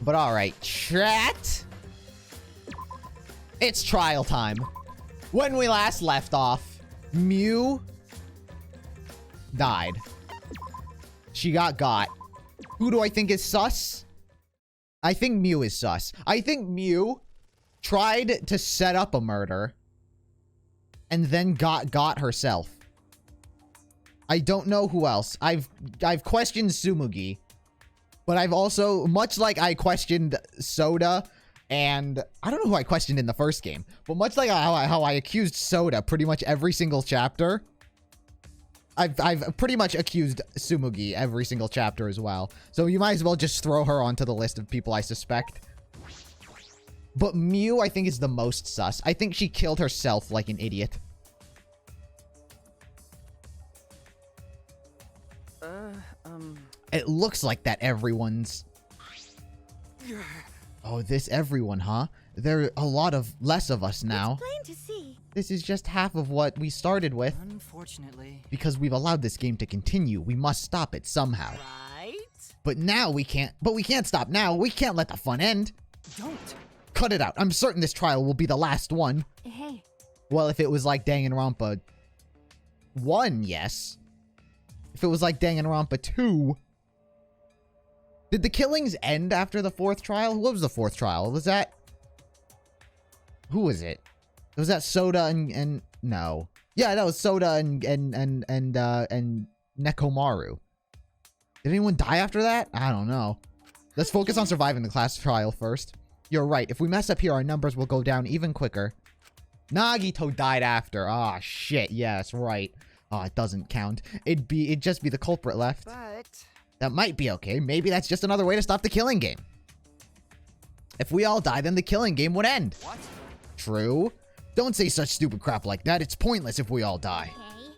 But alright, chat. It's trial time. When we last left off, Mew died. She got. Who do I think is sus? I think Mew is sus. I think Mew tried to set up a murder and then got herself. I don't know who else. I've questioned Tsumugi, but I've also, much like I questioned Soda, and I don't know who I questioned in the first game, but much like how I accused Soda pretty much every single chapter, I've pretty much accused Tsumugi every single chapter as well. So you might as well just throw her onto the list of people I suspect. But Mew, I think, is the most sus. I think she killed herself like an idiot. It looks like that everyone's... Oh, this everyone, huh? There are a lot of less of us now. It's plain to see. This is just half of what we started with. Unfortunately. Because we've allowed this game to continue. We must stop it somehow. Right? But now we can't. But we can't stop now. We can't let the fun end. Don't. Cut it out. I'm certain this trial will be the last one. Hey. Well, if it was like Danganronpa 1, yes. If it was like Danganronpa 2... Did the killings end after the 4th trial? What was the 4th trial? Was that... Who was it? Was that Soda and... No. Yeah, that was Soda and Nekomaru. Did anyone die after that? I don't know. Let's focus on surviving the class trial first. You're right. If we mess up here, our numbers will go down even quicker. Nagito died after. Ah, shit. Yeah, that's right. Oh, it doesn't count. It'd just be the culprit left. But... That might be okay. Maybe that's just another way to stop the killing game. If we all die, then the killing game would end. What? True. Don't say such stupid crap like that. It's pointless if we all die. Okay.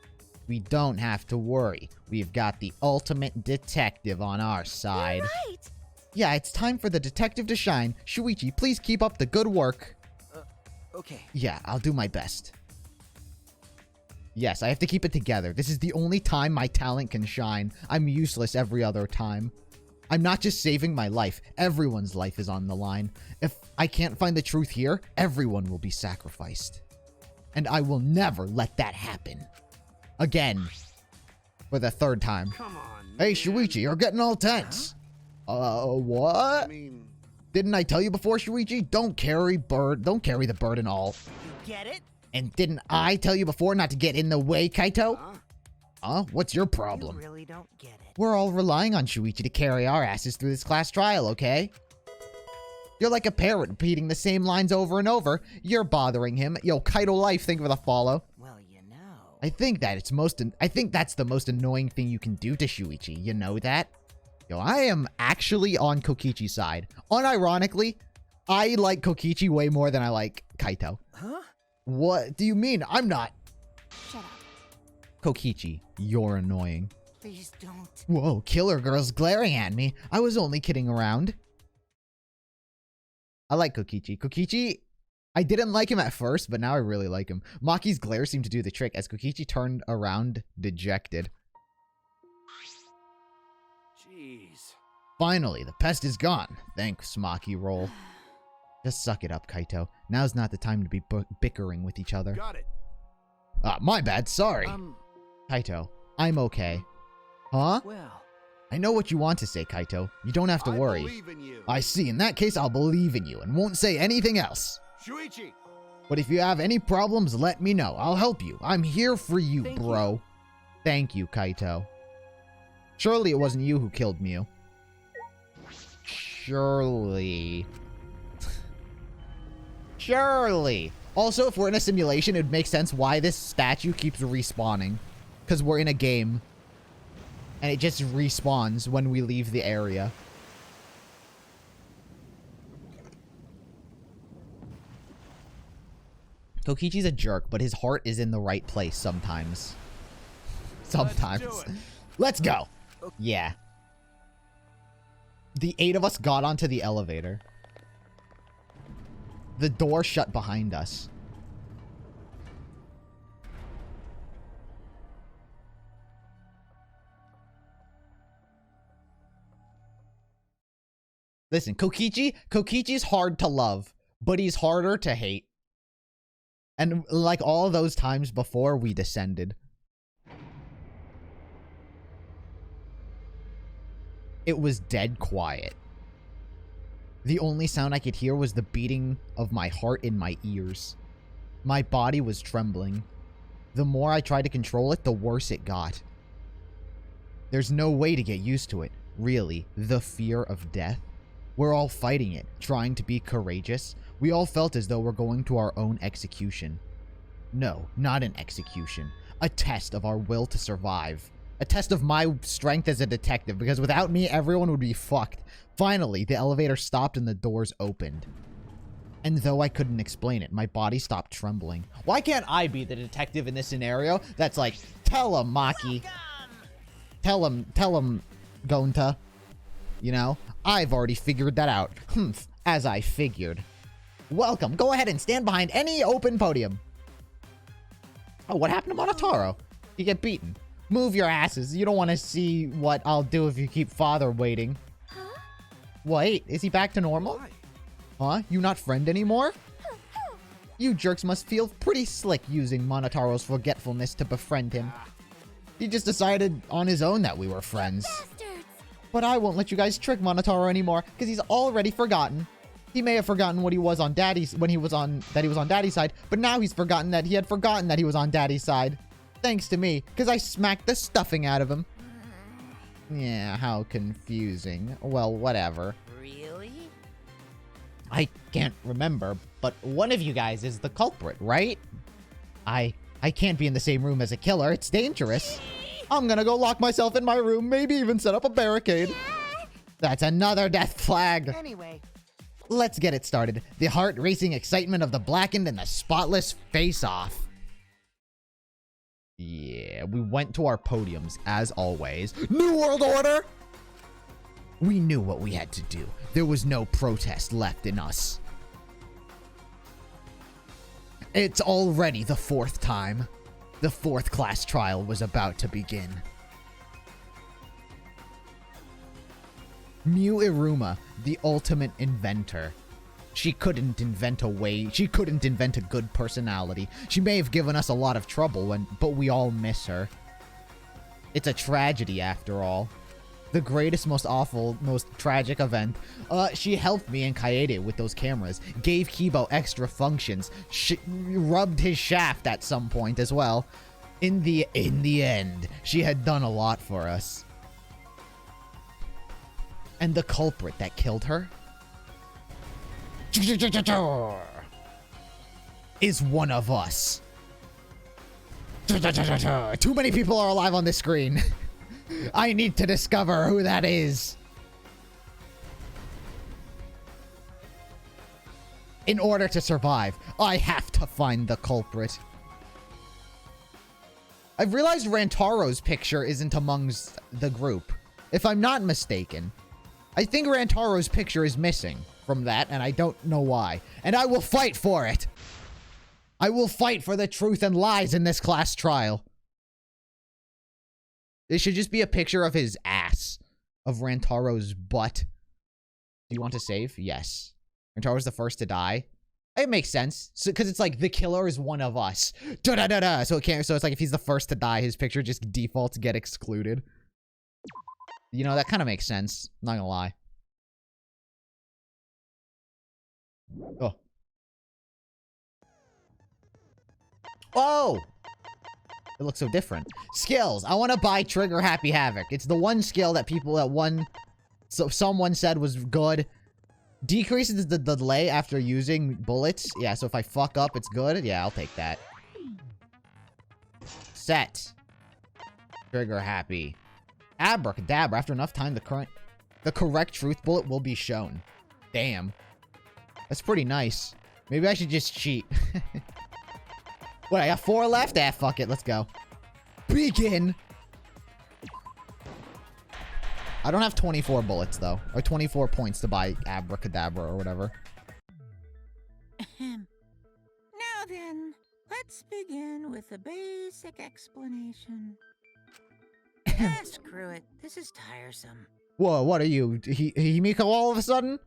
We don't have to worry. We've got the ultimate detective on our side. You're right. Yeah, it's time for the detective to shine. Shuichi, please keep up the good work. Okay. Yeah, I'll do my best. Yes, I have to keep it together. This is the only time my talent can shine. I'm useless every other time. I'm not just saving my life. Everyone's life is on the line. If I can't find the truth here, everyone will be sacrificed. And I will never let that happen. Again. For the 3rd time. Come on, Hey, man. Shuichi, you're getting all tense. What? I mean, Didn't I tell you before, Shuichi? Don't carry the burden all. You get it? And didn't I tell you before not to get in the way, Kaito? Huh? What's your problem? You really don't get it. We're all relying on Shuichi to carry our asses through this class trial, okay? You're like a parrot repeating the same lines over and over. You're bothering him. Yo, Kaito life, think of the follow. Well, you know. I think that's the most annoying thing you can do to Shuichi. You know that? Yo, I am actually on Kokichi's side. Unironically, I like Kokichi way more than I like Kaito. Huh? What do you mean? I'm not. Shut up. Kokichi, you're annoying. Please don't. Whoa, killer girl's glaring at me. I was only kidding around. I like Kokichi. Kokichi, I didn't like him at first, but now I really like him. Maki's glare seemed to do the trick as Kokichi turned around dejected. jeez. Finally, the pest is gone. Thanks, Maki roll. Just suck it up, Kaito. Now's not the time to be bickering with each other. Got it. Ah, my bad. Sorry. Kaito, I'm okay. Huh? Well, I know what you want to say, Kaito. You don't have to I worry. believe in you. I see. In that case, I'll believe in you and won't say anything else. Shuichi. But if you have any problems, let me know. I'll help you. I'm here for you, Thank bro. Thank you, Kaito. Surely it wasn't you who killed Mew. Surely. Surely. Also, if we're in a simulation, it would make sense why this statue keeps respawning. Because we're in a game. And it just respawns when we leave the area. Kokichi's a jerk, but his heart is in the right place sometimes. Sometimes. Let's do it. Let's go. Yeah. The 8 of us got onto the elevator. The door shut behind us. Listen, Kokichi's hard to love, but he's harder to hate. And like all those times before, we descended. It was dead quiet. The only sound I could hear was the beating of my heart in my ears. My body was trembling. The more I tried to control it, the worse it got. There's no way to get used to it, really. The fear of death. We're all fighting it, trying to be courageous. We all felt as though we're going to our own execution. No, not an execution. A test of our will to survive. A test of my strength as a detective, because without me, everyone would be fucked. Finally, the elevator stopped and the doors opened. And though I couldn't explain it, my body stopped trembling. Why can't I be the detective in this scenario that's like, tell him, Maki. Tell him, Gonta. You know? I've already figured that out. Humph, as I figured. Welcome. Go ahead and stand behind any open podium. Oh, what happened to Monotaro? You get beaten. Move your asses. You don't want to see what I'll do if you keep father waiting. Huh? Wait, is he back to normal? Huh? You not friend anymore? You jerks must feel pretty slick using Monotaro's forgetfulness to befriend him. He just decided on his own that we were friends. Bastards! But I won't let you guys trick Monotaro anymore, because he's already forgotten. He may have forgotten what he was on Daddy's when he was on Daddy's side, but now he's forgotten that he had forgotten that he was on Daddy's side. Thanks to me, because I smacked the stuffing out of him. Yeah, how confusing. Well, whatever. Really? I can't remember, but one of you guys is the culprit, right? I can't be in the same room as a killer. It's dangerous. I'm gonna go lock myself in my room, maybe even set up a barricade. That's another death flag. Anyway. Let's get it started. The heart-racing excitement of the blackened and the spotless face-off. Yeah, we went to our podiums, as always. New World Order! We knew what we had to do. There was no protest left in us. It's already the fourth time. The fourth class trial was about to begin. Miu Iruma, the ultimate inventor. She couldn't invent a good personality. She may have given us a lot of trouble, but we all miss her. It's a tragedy, after all. The greatest, most awful, most tragic event. She helped me and Kaede with those cameras, gave Kibo extra functions, rubbed his shaft at some point as well. In the end, she had done a lot for us. And the culprit that killed her is one of us. Too many people are alive on this screen. I need to discover who that is. In order to survive, I have to find the culprit. I've realized Rantaro's picture isn't amongst the group. If I'm not mistaken, I think Rantaro's picture is missing from that, and I don't know why. And I will fight for it. I will fight for the truth and lies in this class trial. It should just be a picture of his ass. Of Rantaro's butt. Do you want to save? Yes. Rantaro's the first to die. It makes sense. Because it's like, the killer is one of us. Da-da-da-da. So it's like, if he's the first to die, his picture just defaults get excluded. You know, that kind of makes sense. Not gonna lie. Oh. Whoa! It looks so different. Skills. I want to buy Trigger Happy Havoc. It's the one skill that someone said was good. Decreases the delay after using bullets. Yeah, so if I fuck up, it's good. Yeah, I'll take that. Set. Trigger Happy. Abracadabra. After enough time, the correct truth bullet will be shown. Damn. That's pretty nice. Maybe I should just cheat. What, I got 4 left? Ah, fuck it. Let's go. Begin! I don't have 24 bullets, though. Or 24 points to buy Abracadabra or whatever. Now then, let's begin with a basic explanation. Screw it. This is tiresome. Whoa, what are you? Himiko all of a sudden?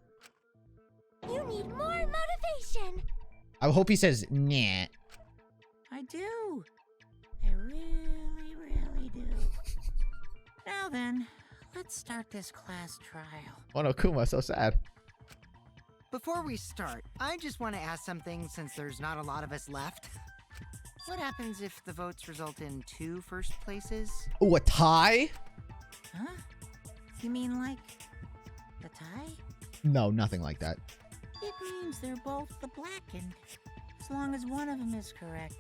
You need more motivation. I hope he says, nah. I do. I really, really do. Now then, let's start this class trial. Oh no, Kuma, so sad. Before we start, I just want to ask something since there's not a lot of us left. What happens if the votes result in 2 first places? Ooh, a tie? Huh? You mean like the tie? No, nothing like that. It means they're both the blackened. As long as one of them is correct,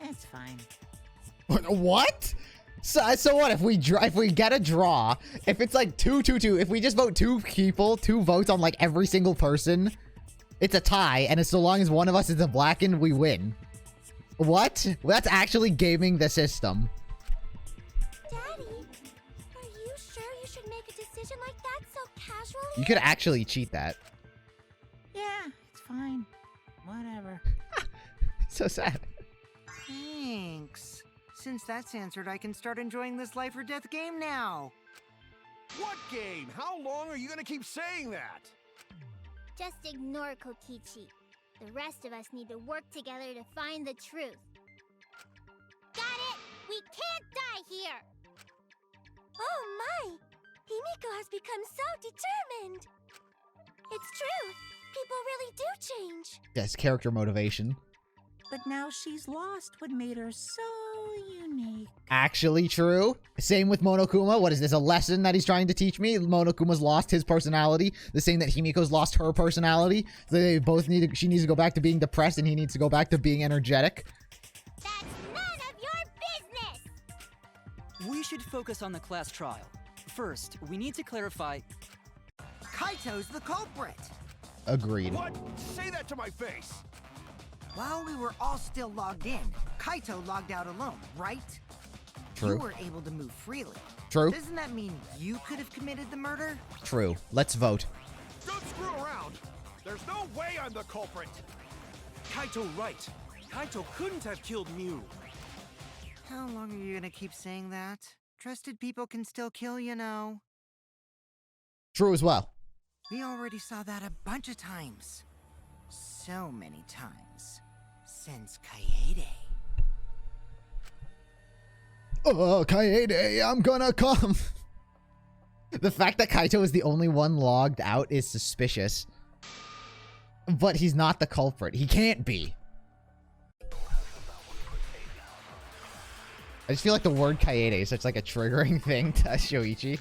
it's fine. What? So what if we get a draw? If it's like 2-2-2, if we just vote 2 people, 2 votes on like every single person, it's a tie, and as so long as one of us is a blackened, we win. What? That's actually gaming the system. Daddy, are you sure you should make a decision like that so casually? You could actually cheat that. Yeah, it's fine. Whatever. So sad. Thanks. Since that's answered, I can start enjoying this life or death game now. What game? How long are you gonna keep saying that? Just ignore Kokichi. The rest of us need to work together to find the truth. Got it! We can't die here! Oh my! Himiko has become so determined! It's true! People really do change! Yes, character motivation. But now she's lost what made her so unique. Actually true. Same with Monokuma. What is this, a lesson that he's trying to teach me? Monokuma's lost his personality. The same that Himiko's lost her personality. So they both she needs to go back to being depressed and he needs to go back to being energetic. That's none of your business! We should focus on the class trial. First, we need to clarify... Kaito's the culprit! Agreed. What? Say that to my face! While we were all still logged in, Kaito logged out alone, right? True. You were able to move freely. True. Doesn't that mean you could have committed the murder? True. Let's vote. Don't screw around! There's no way I'm the culprit! Kaito right. Kaito couldn't have killed Mew. How long are you gonna keep saying that? Trusted people can still kill, you know. True as well. We already saw that a bunch of times. So many times. Since Kaede. Oh, Kaede, I'm gonna come. The fact that Kaito is the only one logged out is suspicious. But he's not the culprit. He can't be. I just feel like the word Kaede is such like a triggering thing to Shoichi.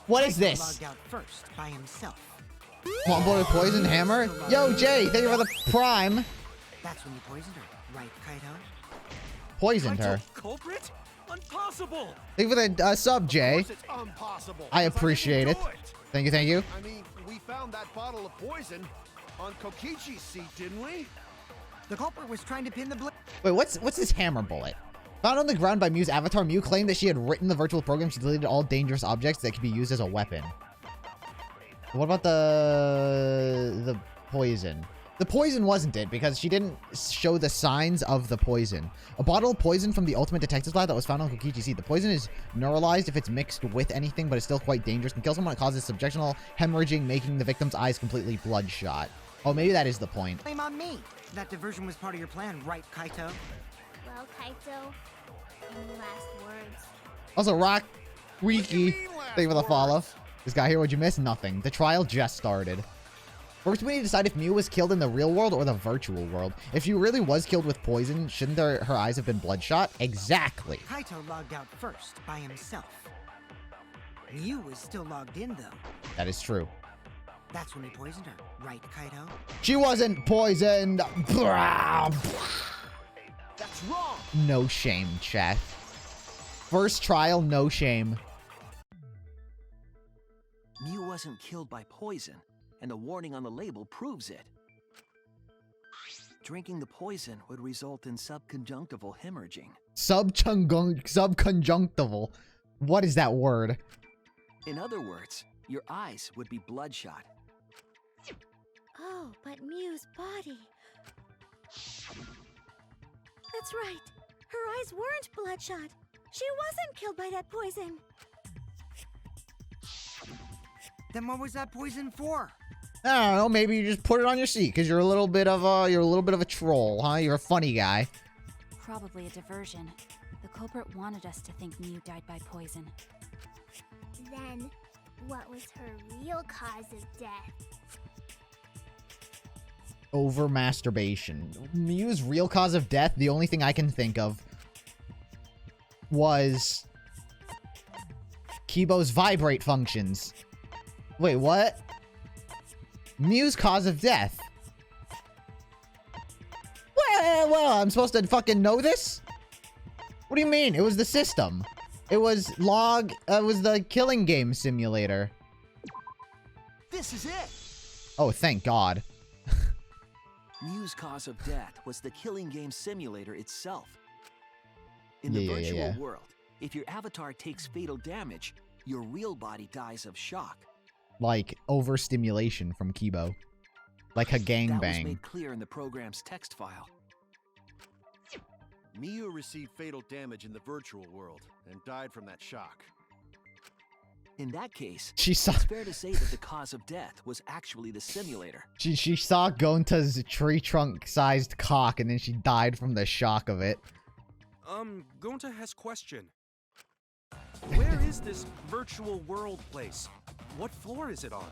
What is this? Logged out first by himself. Come on, boy with poison hammer. Yo, Jay, thank you for the prime. That's when you poisoned her, right, Kaito? Poisoned her. Kaito culprit? Impossible! Thank you for the sub, Of Jay. course it's impossible. I 'cause appreciate didn't it. do Thank you, thank you. I mean, we found that bottle of poison on Kokichi's seat, didn't we? The culprit was trying to pin the blame. Wait, what's this hammer bullet? Found on the ground by Mew's avatar, Mew claimed that she had written the virtual program. She deleted all dangerous objects that could be used as a weapon. What about the poison? The poison wasn't it, because she didn't show the signs of the poison. A bottle of poison from the Ultimate Detective's Lab that was found on Kokichi's seat. The poison is neuralized if it's mixed with anything, but it's still quite dangerous. Can kill someone. It causes subjectional hemorrhaging, making the victim's eyes completely bloodshot. Oh, maybe that is the point. Blame on me. That diversion was part of your plan, right, Kaito? Well, Kaito, any last words? Also, Rock Wiki, mean last thank you for the follow. words? This guy here, what'd you miss? Nothing. The trial just started. First, we need to decide if Mew was killed in the real world or the virtual world. If she really was killed with poison, shouldn't her eyes have been bloodshot? Exactly. Kaito logged out first by himself. Mew was still logged in, though. That is true. That's when he poisoned her, right, Kaito? She wasn't poisoned. That's wrong! No shame, chat. First trial, no shame. Mew wasn't killed by poison, and the warning on the label proves it. Drinking the poison would result in subconjunctival hemorrhaging. Subconjunctival. What is that word? In other words, your eyes would be bloodshot. Oh, but Mew's body. That's right. Her eyes weren't bloodshot. She wasn't killed by that poison. Then what was that poison for? I don't know. Maybe you just put it on your seat because you're a little bit of a troll, huh? You're a funny guy. Probably a diversion. The culprit wanted us to think Mew died by poison. Then, what was her real cause of death? Over masturbation. Mew's real cause of death, the only thing I can think of was Kibo's vibrate functions. Wait, what? Mew's cause of death. Well, I'm supposed to fucking know this? What do you mean? It was the system. It was the killing game simulator. This is it! Oh, thank God. Mew's cause of death was the killing game simulator itself. In the virtual world, if your avatar takes fatal damage, your real body dies of shock. Like overstimulation from Kibo. Like a That was gangbang. made clear in the program's text file. Miu received fatal damage in the virtual world and died from that shock. In that case, She saw it's fair to say that the cause of death was actually the simulator. she saw Gonta's tree trunk sized cock and then she died from the shock of it. Gonta has question. Where is this virtual world place? What floor is it on?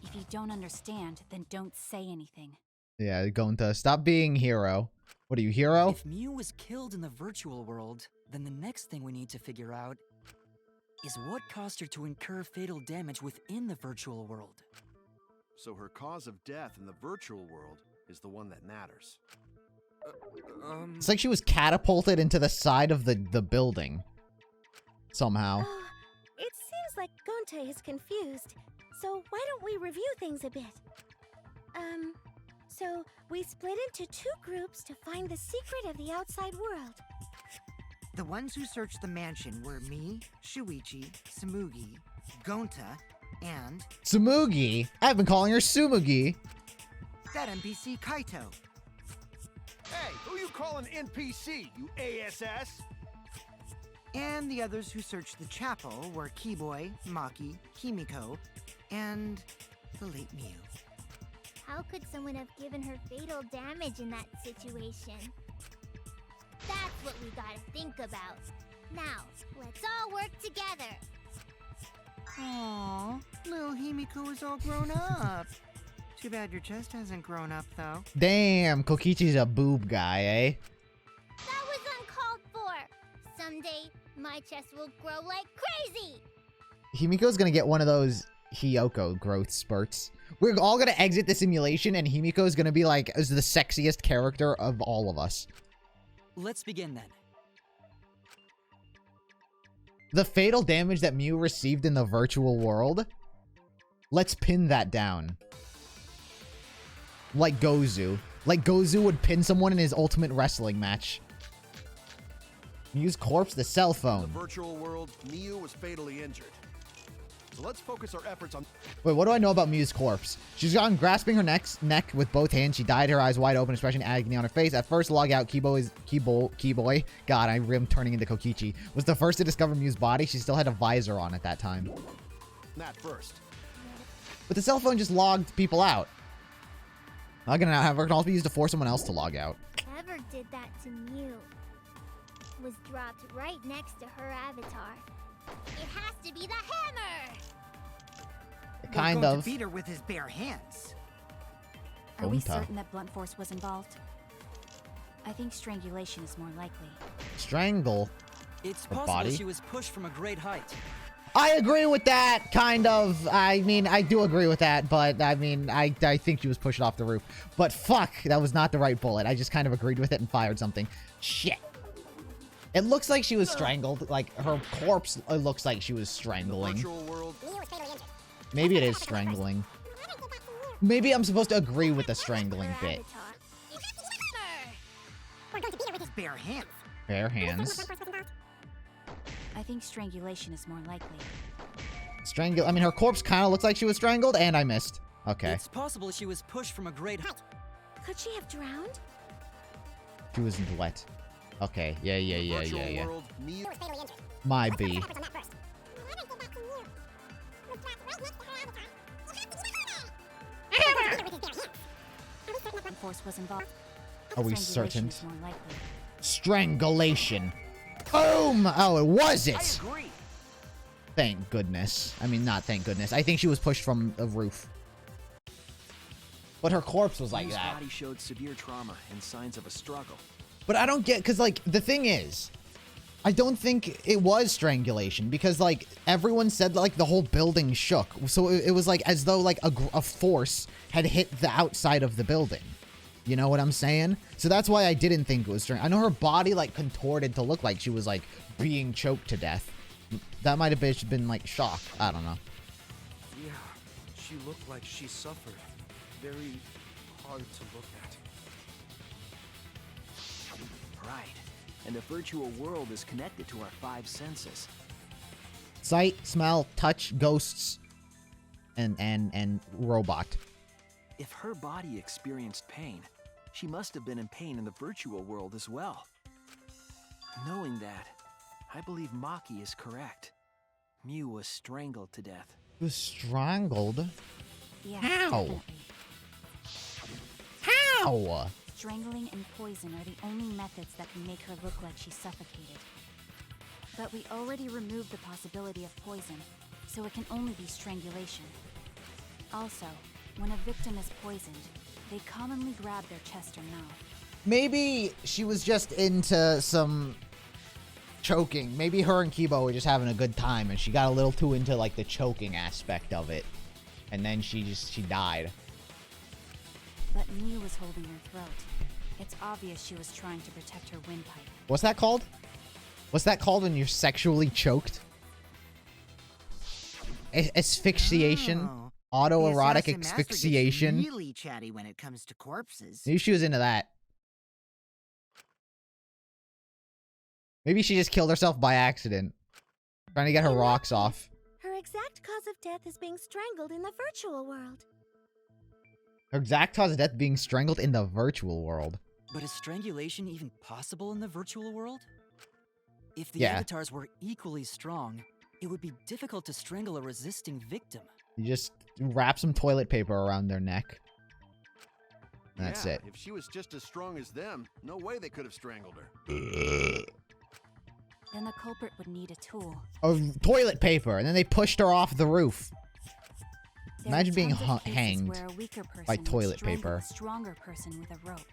If you don't understand, then don't say anything. Yeah, Gonta, stop being hero. What are you, hero? If Mew was killed in the virtual world, then the next thing we need to figure out is what caused her to incur fatal damage within the virtual world. So her cause of death in the virtual world is the one that matters. It's like she was catapulted into the side of the building. Somehow. It seems like Gonta is confused. So why don't we review things a bit? So we split into 2 groups to find the secret of the outside world. The ones who searched the mansion were me, Shuichi, Samugi, Gonta, and Tsumugi? I've been calling her Sumugi. that NPC Kaito. Hey, who you calling NPC, you ASS? And the others who searched the chapel were Keyboy, Maki, Himiko, and the late Mew. How could someone have given her fatal damage in that situation? That's what we gotta think about. Now, let's all work together. Aww, little Himiko is all grown up. Too bad your chest hasn't grown up, though. Damn, Kokichi's a boob guy, eh? That was uncalled for. Someday, my chest will grow like crazy. Himiko's gonna get one of those Hiyoko growth spurts. We're all gonna exit the simulation and Himiko's gonna be like as the sexiest character of all of us. Let's begin then. The fatal damage that Mew received in the virtual world? Let's pin that down. Like Gozu. Like Gozu would pin someone in his ultimate wrestling match. Mew's corpse, the cell In the phone. virtual world, Miu was fatally injured. So let's focus our efforts on... Wait, what do I know about Mew's corpse? She's gone grasping her neck with both hands. She died, her eyes wide open, expression agony on her face. At first, log out, Keyboy. God, I'm turning into Kokichi. Was the first to discover Mew's body. She still had a visor on at that time. Not first. But the cell phone just logged people out. Not gonna have it can also be used to force someone else to log out. Whoever did that to Mew was dropped right next to her avatar. It has to be the hammer! Kind We're going of. to beat her with his bare hands. Are we Gonta. certain that blunt force was involved? I think strangulation is more likely. Strangle. It's Her possible body? she was pushed from a great height. I agree with that, kind of. I mean, I do agree with that, but I mean, I think she was pushed off the roof. But fuck, that was not the right bullet. I just kind of agreed with it and fired something. Shit. It looks like she was strangled. Like, her corpse looks like she was In the strangling. virtual world, Maybe it is strangling. Maybe I'm supposed to agree with the strangling Her bit. avatar. It's the hammer! We're going to beat her with his bare hands. Bare hands. I think strangulation is more likely. I mean, her corpse kind of looks like she was strangled, and I missed. Okay. It's possible she was pushed from a great height. Could she have drowned? She wasn't wet. Okay. Yeah. virtual world, Miu... My B. force was involved. Are we Strangulation certain? is more likely. Strangulation. Boom! Oh, it was I it. agree. Thank goodness. I mean, not thank goodness. I think she was pushed from a roof. But her corpse was like Mew's that. body showed severe trauma and signs of a struggle. But I don't get, because, like, the thing is, I don't think it was strangulation, because, like, everyone said, like, the whole building shook. So it was, like, as though, like, a force had hit the outside of the building. You know what I'm saying? So that's why I didn't think it was strange. I know her body, like, contorted to look like she was, like, being choked to death. That might have been, like, shock. I don't know. Yeah, she looked like she suffered. Very hard to look at. Right. And the virtual world is connected to our 5 senses. Sight, smell, touch, ghosts, and robot. If her body experienced pain, she must have been in pain in the virtual world as well. Knowing that, I believe Maki is correct. Mew was strangled to death. She was strangled? Yeah, How? definitely. How? Strangling and poison are the only methods that can make her look like she's suffocated. But we already removed the possibility of poison, so it can only be strangulation. Also, when a victim is poisoned, they commonly grab their chest or mouth. Maybe she was just into some choking. Maybe her and Kibo were just having a good time and she got a little too into, like, the choking aspect of it. And then she died. But Mew was holding her throat. It's obvious she was trying to protect her windpipe. What's that called? What's that called when you're sexually choked? Asphyxiation? Oh. Autoerotic The assassin master gets asphyxiation? really chatty when it comes to corpses. Maybe she was into that. Maybe she just killed herself by accident. Trying to get her rocks off. Her exact cause of death is being strangled in the virtual world. Her exact cause of death being strangled in the virtual world. But is strangulation even possible in the virtual world? If the Yeah. avatars were equally strong, it would be difficult to strangle a resisting victim. You just wrap some toilet paper around their neck. And that's Yeah, it. If she was just as strong as them, no way they could have strangled her. Then the culprit would need a tool. Oh, toilet paper, and then they pushed her off the roof. There Imagine are being tons of cases hanged where a weaker person by would toilet strangle paper. a stronger person with a rope.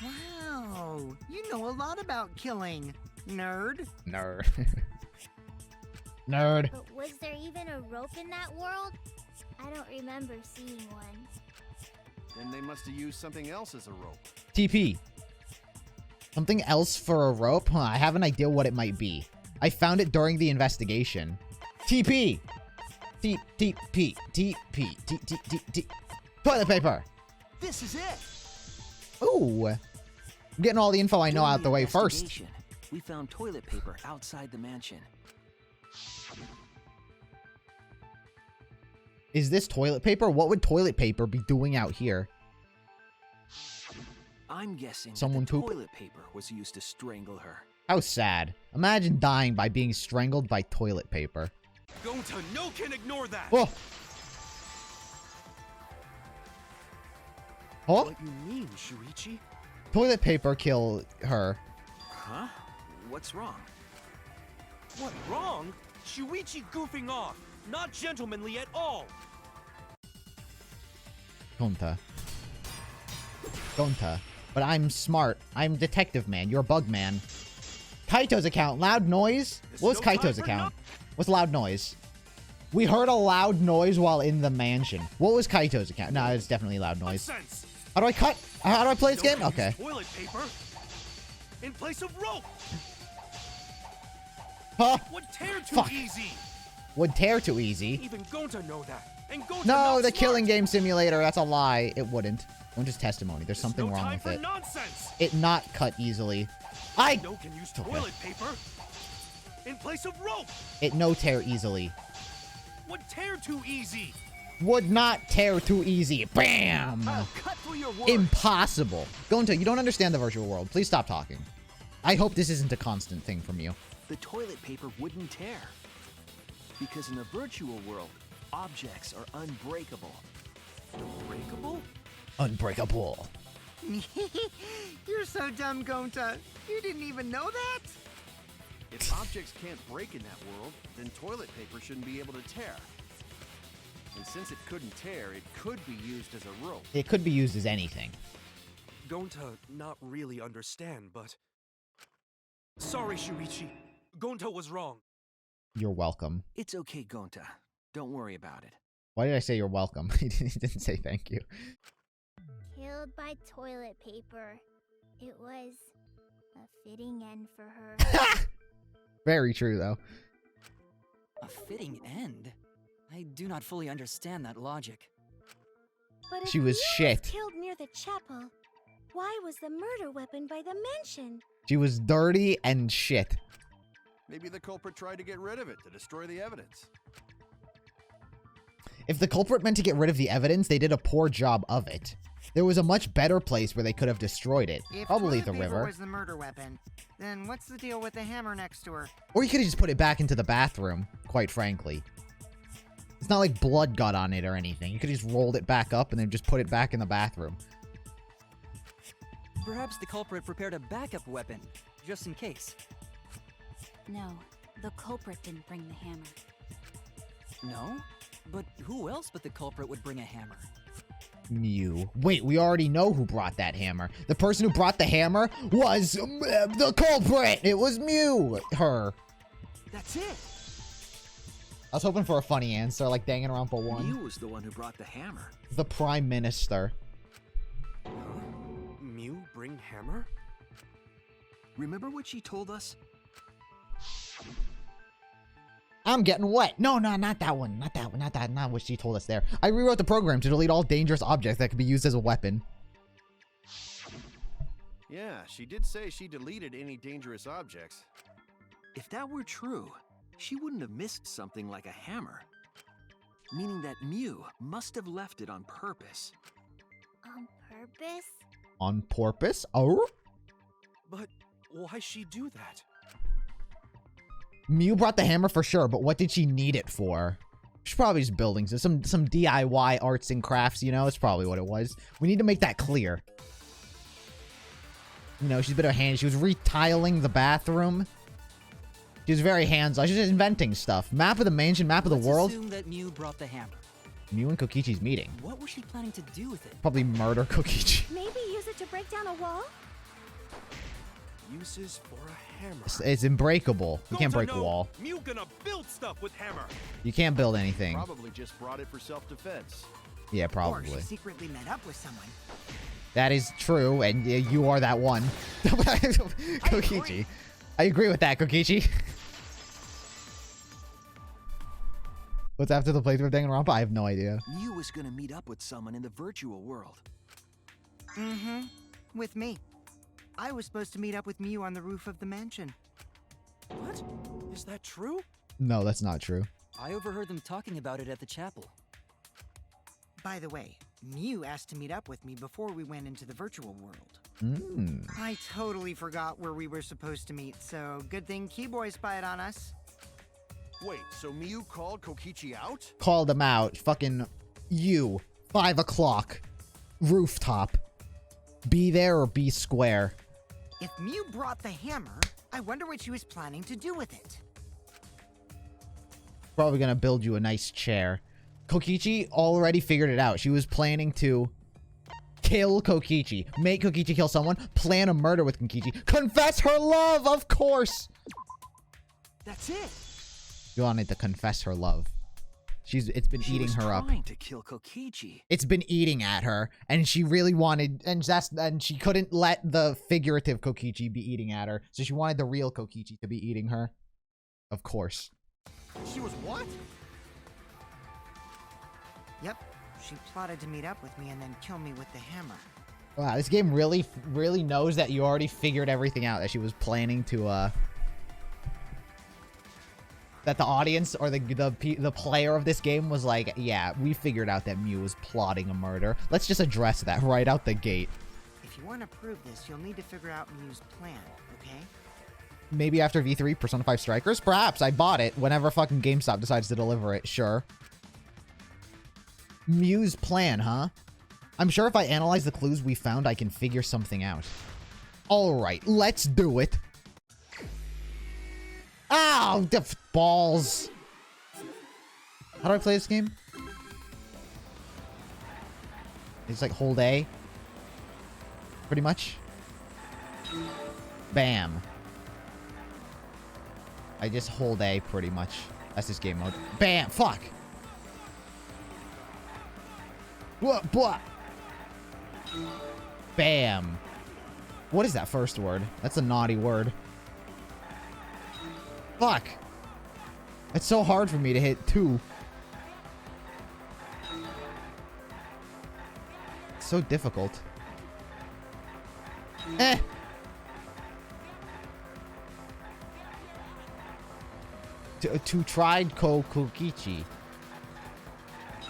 Wow, you know a lot about killing, nerd. Nerd. Nerd. But was there even a rope in that world? I don't remember seeing one. Then they must have used something else as a rope. TP. Something else for a rope? Huh, I have an idea what it might be. I found it during the investigation. TP. TP. TP. Toilet paper. This is it! Ooh. I'm getting all the info I know During out the way first. investigation, We found toilet paper outside the mansion. Is this toilet paper? What would toilet paper be doing out here? I'm guessing Someone that the poop? toilet paper was used to strangle her. How sad. Imagine dying by being strangled by toilet paper. Gonta, no can ignore that! Oh. Oh, What you mean, Shuichi? toilet paper killed her. Huh? What's wrong? What, wrong? Shuichi goofing off. Not gentlemanly at all. Gonta. Gonta. But I'm smart. I'm detective man. You're bug man. Kaito's account. Loud noise? There's What was no time Kaito's for account? What's loud noise? We heard a loud noise while in the mansion. What was Kaito's account? No, it's definitely loud noise. Nonsense. How do I cut? How do I play this No game? can Okay. use toilet paper in place of rope. Huh? Would tear too Fuck. easy. Would tear too easy. Even Gonta know that. And Gonta No, not the smart. killing game simulator. That's a lie. It wouldn't. Gonta's testimony. There's There's something no wrong time with for it. Nonsense. It not cut easily. I No can use Okay. toilet paper in place of rope. It no tear easily. Would tear too easy. Would not tear too easy. Bam! I'll cut through your words. Impossible. Gonta, you don't understand the virtual world. Please stop talking. I hope this isn't a constant thing from you. The toilet paper wouldn't tear. Because in the virtual world, objects are unbreakable. Unbreakable? Unbreakable. You're so dumb, Gonta. You didn't even know that? If objects can't break in that world, then toilet paper shouldn't be able to tear. And since it couldn't tear, it could be used as a rope. It could be used as anything. Gonta not really understand, but... Sorry, Shuichi. Gonta was wrong. You're welcome. It's okay, Gonta. Don't worry about it. Why did I say you're welcome? He didn't say thank you. Killed by toilet paper. It was a fitting end for her. Very true, though. A fitting end? I do not fully understand that logic. But if She was Mia shit. killed near the chapel, why was the murder weapon by the mansion? She was dirty and shit. Maybe the culprit tried to get rid of it to destroy the evidence. If the culprit meant to get rid of the evidence, they did a poor job of it. There was a much better place where they could have destroyed it. If Probably toilet the paper river. was the murder weapon, then what's the deal with the hammer next to her? Or you could have just put it back into the bathroom, quite frankly. It's not like blood got on it or anything. You could have just rolled it back up and then just put it back in the bathroom. Perhaps the culprit prepared a backup weapon, just in case. No, the culprit didn't bring the hammer. No? But who else but the culprit would bring a hammer? Mew. Wait, we already know who brought that hammer. The person who brought the hammer was the culprit. It was Mew. Her. That's it! I was hoping for a funny answer like Danganronpa 1. Mew was the one who brought the hammer. The Prime Minister. Mew bring hammer? Remember what she told us? I'm getting wet. No, not that one. Not what she told us there. I rewrote the program to delete all dangerous objects that could be used as a weapon. Yeah, she did say she deleted any dangerous objects. If that were true, she wouldn't have missed something like a hammer. Meaning that Mew must have left it on purpose. On purpose? On purpose? Oh? But why she do that? Mew brought the hammer for sure, but what did she need it for? She's probably just building some DIY arts and crafts, you know? It's probably what it was. We need to make that clear. You know, she's been her hand. She was retiling the bathroom. She was very hands-on. She's just inventing stuff. Map of the mansion, map of the world. Assume that Mew brought the hammer. Mew and Kokichi's meeting. What was she planning to do with it? Probably murder Kokichi. Maybe use it to break down a wall? Uses for a hammer. It's unbreakable. You can't Gonta, break no. a wall. Mew gonna build stuff with hammer. You can't build anything. Probably just brought it for self-defense. Yeah, Or she probably. secretly met up with someone. That is true, and you are that one. Kokichi. I agree with that, Kokichi. What's after the playthrough of Danganronpa? I have no idea. Mew was gonna meet up with someone in the virtual world. Mm-hmm. With me. I was supposed to meet up with Mew on the roof of the mansion. What? Is that true? No, that's not true. I overheard them talking about it at the chapel. By the way, Mew asked to meet up with me before we went into the virtual world. Mm. I totally forgot where we were supposed to meet, so good thing Keyboy spied on us. Wait, so Mew called Kokichi out? Called him out. Fucking you. 5 o'clock. Rooftop. Be there or be square. If Mew brought the hammer, I wonder what she was planning to do with it. Probably gonna build you a nice chair. Kokichi already figured it out. She was planning to kill Kokichi. Make Kokichi kill someone. Plan a murder with Kokichi. Confess her love, of course! That's it. You wanted to confess her love. It's been She eating was her up. trying to kill Kokichi. It's been eating at her, and she really wanted, and she couldn't let the figurative Kokichi be eating at her, so she wanted the real Kokichi to be eating her. Of course. She was what? Yep, she plotted to meet up with me and then kill me with the hammer. Wow, this game really knows that you already figured everything out, that she was planning to, that the audience or the player of this game was like, yeah, we figured out that Mew was plotting a murder. Let's just address that right out the gate. If you want to prove this, you'll need to figure out Mew's plan, okay? Maybe after V3 Persona 5 Strikers? Perhaps. I bought it whenever fucking GameStop decides to deliver it. Sure. Mew's plan, huh? I'm sure if I analyze the clues we found, I can figure something out. Alright, let's do it. Ow! The balls. How do I play this game? It's like hold A. Pretty much. Bam. I just hold A pretty much. That's this game mode. Bam! Fuck! What? Bam. What is that first word? That's a naughty word. Fuck. It's so hard for me to hit 2. It's so difficult. Eh. To tried Kokichi.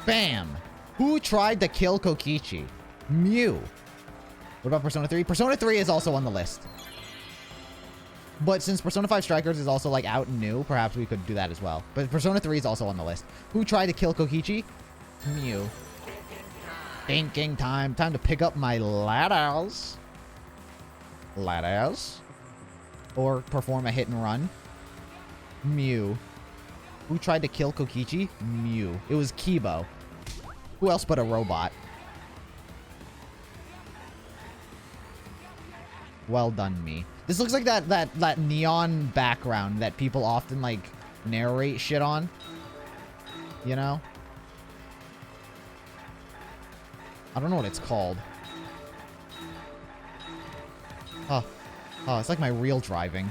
Bam. Who tried to kill Kokichi? Mew. What about Persona 3? Persona 3 is also on the list. But since Persona 5 Strikers is also like out and new, perhaps we could do that as well. But Persona 3 is also on the list. Who tried to kill Kokichi? Mew. Thinking time. Time to pick up my ladders. Ladders. Or perform a hit and run. Mew. Who tried to kill Kokichi? Mew. It was Kibo. Who else but a robot? Well done, me. This looks like that neon background that people often, like, narrate shit on. You know? I don't know what it's called. Oh, it's like my real driving.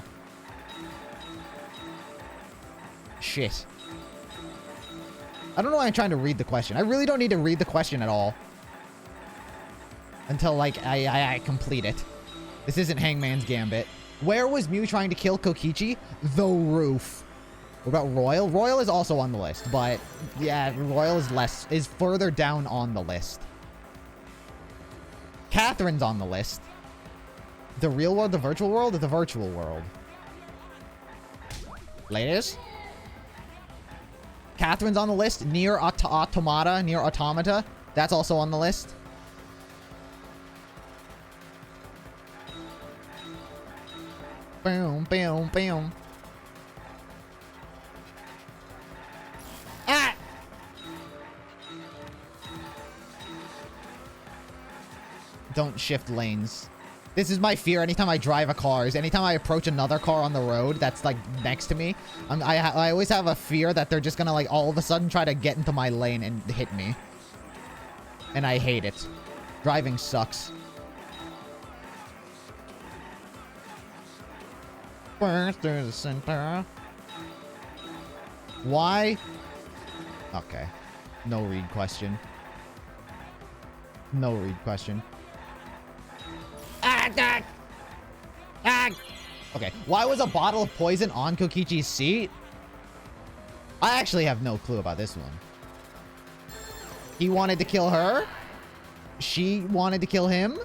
Shit. I don't know why I'm trying to read the question. I really don't need to read the question at all. Until, like, I complete it. This isn't Hangman's Gambit. Where was Mew trying to kill Kokichi? The roof. What about Royal? Royal is also on the list, but yeah, Royal is further down on the list. Catherine's on the list. The real world, the virtual world, or the virtual world? Ladies? Catherine's on the list. Near Automata. That's also on the list. Boom, boom, boom. Ah! Don't shift lanes. This is my fear anytime I drive a car. Is anytime I approach another car on the road that's, like, next to me. I always have a fear that they're just gonna, like, all of a sudden try to get into my lane and hit me. And I hate it. Driving sucks. First, there's a center. Why? Okay. No read question. No read question. Okay. Why was a bottle of poison on Kokichi's seat? I actually have no clue about this one. He wanted to kill her? She wanted to kill him?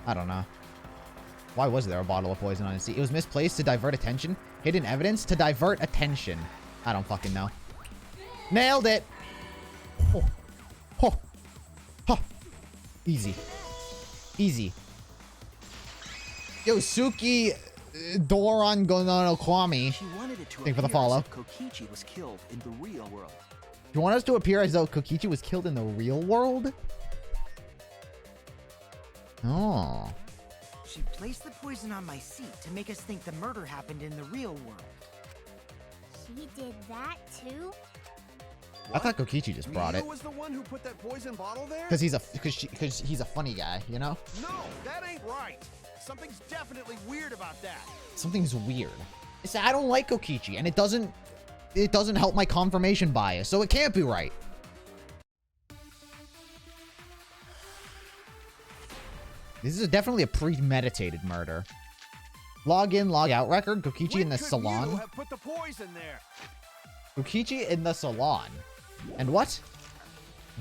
I don't know. Why was there a bottle of poison on his seat? It was misplaced to divert attention. Hidden evidence to divert attention. I don't fucking know. Nailed it. Oh. Oh. Oh. Easy. Easy. Yo, Suki Doron Gonono Kwame. Thank you for the follow. Kokichi was killed in the real world. You want us to appear as though Kokichi was killed in the real world? Oh. She placed the poison on my seat to make us think the murder happened in the real world. She did that too? I thought Kokichi just brought it. Mew was the one who put that poison bottle there? Because he's a funny guy, you know? No, that ain't right. Something's definitely weird about that. Something's weird. I don't like Kokichi, and it doesn't help my confirmation bias, so it can't be right. This is definitely a premeditated murder. Log in, log out record. Kokichi in the salon. You have put the poison there? Kokichi in the salon. And what?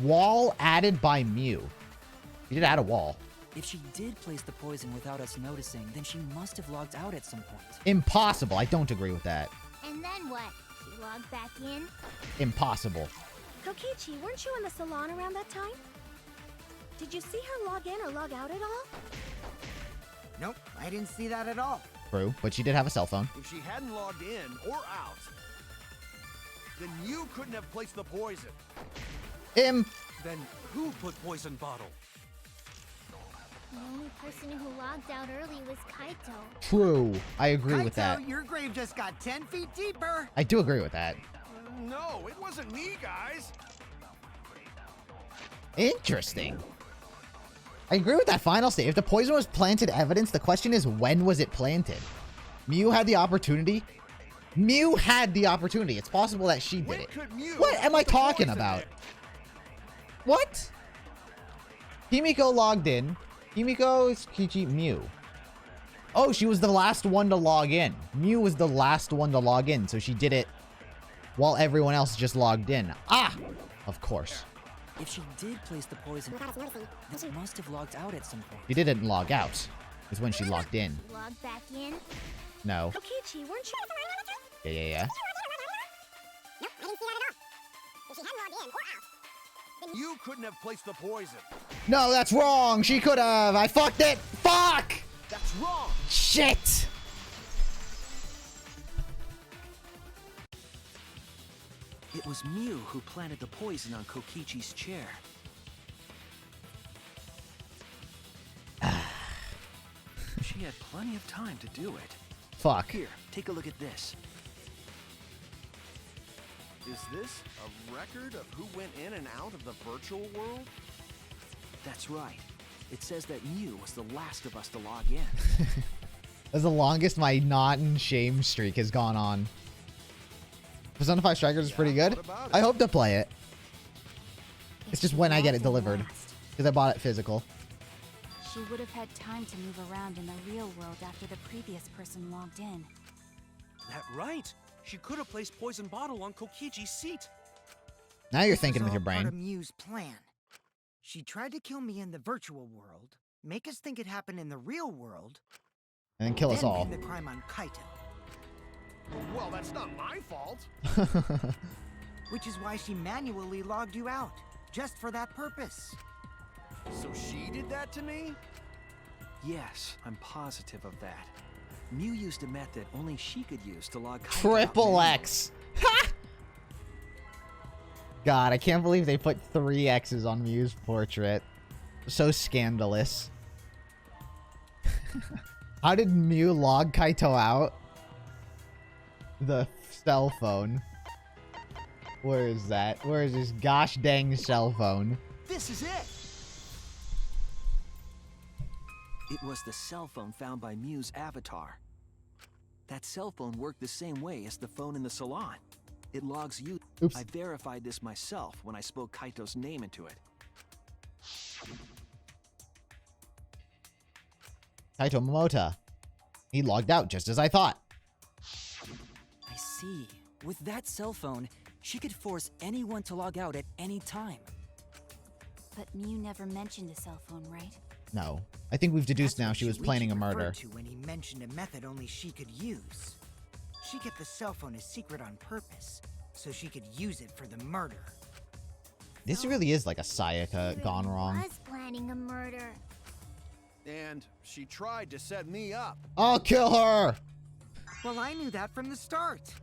Wall added by Mew. He did add a wall. If she did place the poison without us noticing, then she must have logged out at some point. Impossible. I don't agree with that. And then what? She logged back in? Impossible. Kokichi, weren't you in the salon around that time? Did you see her log in or log out at all? Nope, I didn't see that at all. True, but she did have a cell phone. If she hadn't logged in or out, then you couldn't have placed the poison. Him. Then who put poison bottle? The only person who logged out early was Kaito. True. I agree with Kaito, that. your grave just got 10 feet deeper. I do agree with that. No, it wasn't me, guys. Interesting. I agree with that final state. If the poison was planted evidence, the question is, when was it planted? Mew had the opportunity. Mew had the opportunity. It's possible that she did it. What am I talking about? What? Himiko logged in. Himiko's Kichi, Mew. Oh, she was the last one to log in. Mew was the last one to log in, so she did it while everyone else just logged in. Ah! Of course. If she did place the poison, this must have logged out at some point. She didn't log out. Is when she logged in. Log back in? No. Kokichi, weren't you? Yeah. Nope, I didn't see that at all. If she hadn't logged in or out, then You couldn't have placed the poison. No, that's wrong. She could have. I fucked it. Fuck! That's wrong. Shit! It was Mew who planted the poison on Kokichi's chair. She had plenty of time to do it. Fuck. Here, take a look at this. Is this a record of who went in and out of the virtual world? That's right. It says that Mew was the last of us to log in. That's the longest my not in shame streak has gone on. Persona 5 Strikers is pretty good. I hope to play it. It's just when I get it delivered. Because I bought it physical. She would have had time to move around in the real world after the previous person logged in. That right. She could have placed poison bottle on Kokichi's seat. Now you're This thinking was with your all part brain. of Mew's plan. She tried to kill me in the virtual world, make us think it happened in the real world, And then kill us then all. pin the crime on Kaito. Well, that's not my fault. Which is why she manually logged you out, just for that purpose. So she did that to me? Yes, I'm positive of that. Mew used a method only she could use to log Kaito out Triple manually. X. Ha! God, I can't believe they put 3 X's on Mew's portrait. So scandalous. How did Mew log Kaito out? The cell phone. Where is that? Where is this gosh dang cell phone? This is it! It was the cell phone found by Mew's avatar. That cell phone worked the same way as the phone in the salon. It logs you. Oops. I verified this myself when I spoke Kaito's name into it. Kaito Momota. He logged out just as I thought. I see. With that cell phone, she could force anyone to log out at any time. But Mew never mentioned a cell phone, right? No. I think we've deduced That's now what she was planning a Shuichi murder. referred to when he mentioned a method only she could use. She kept the cell phone a secret on purpose, so she could use it for the murder. This really is like a Sayaka gone wrong. was planning a murder. And she tried to set me up. I'll kill her! Well, I knew that from the start.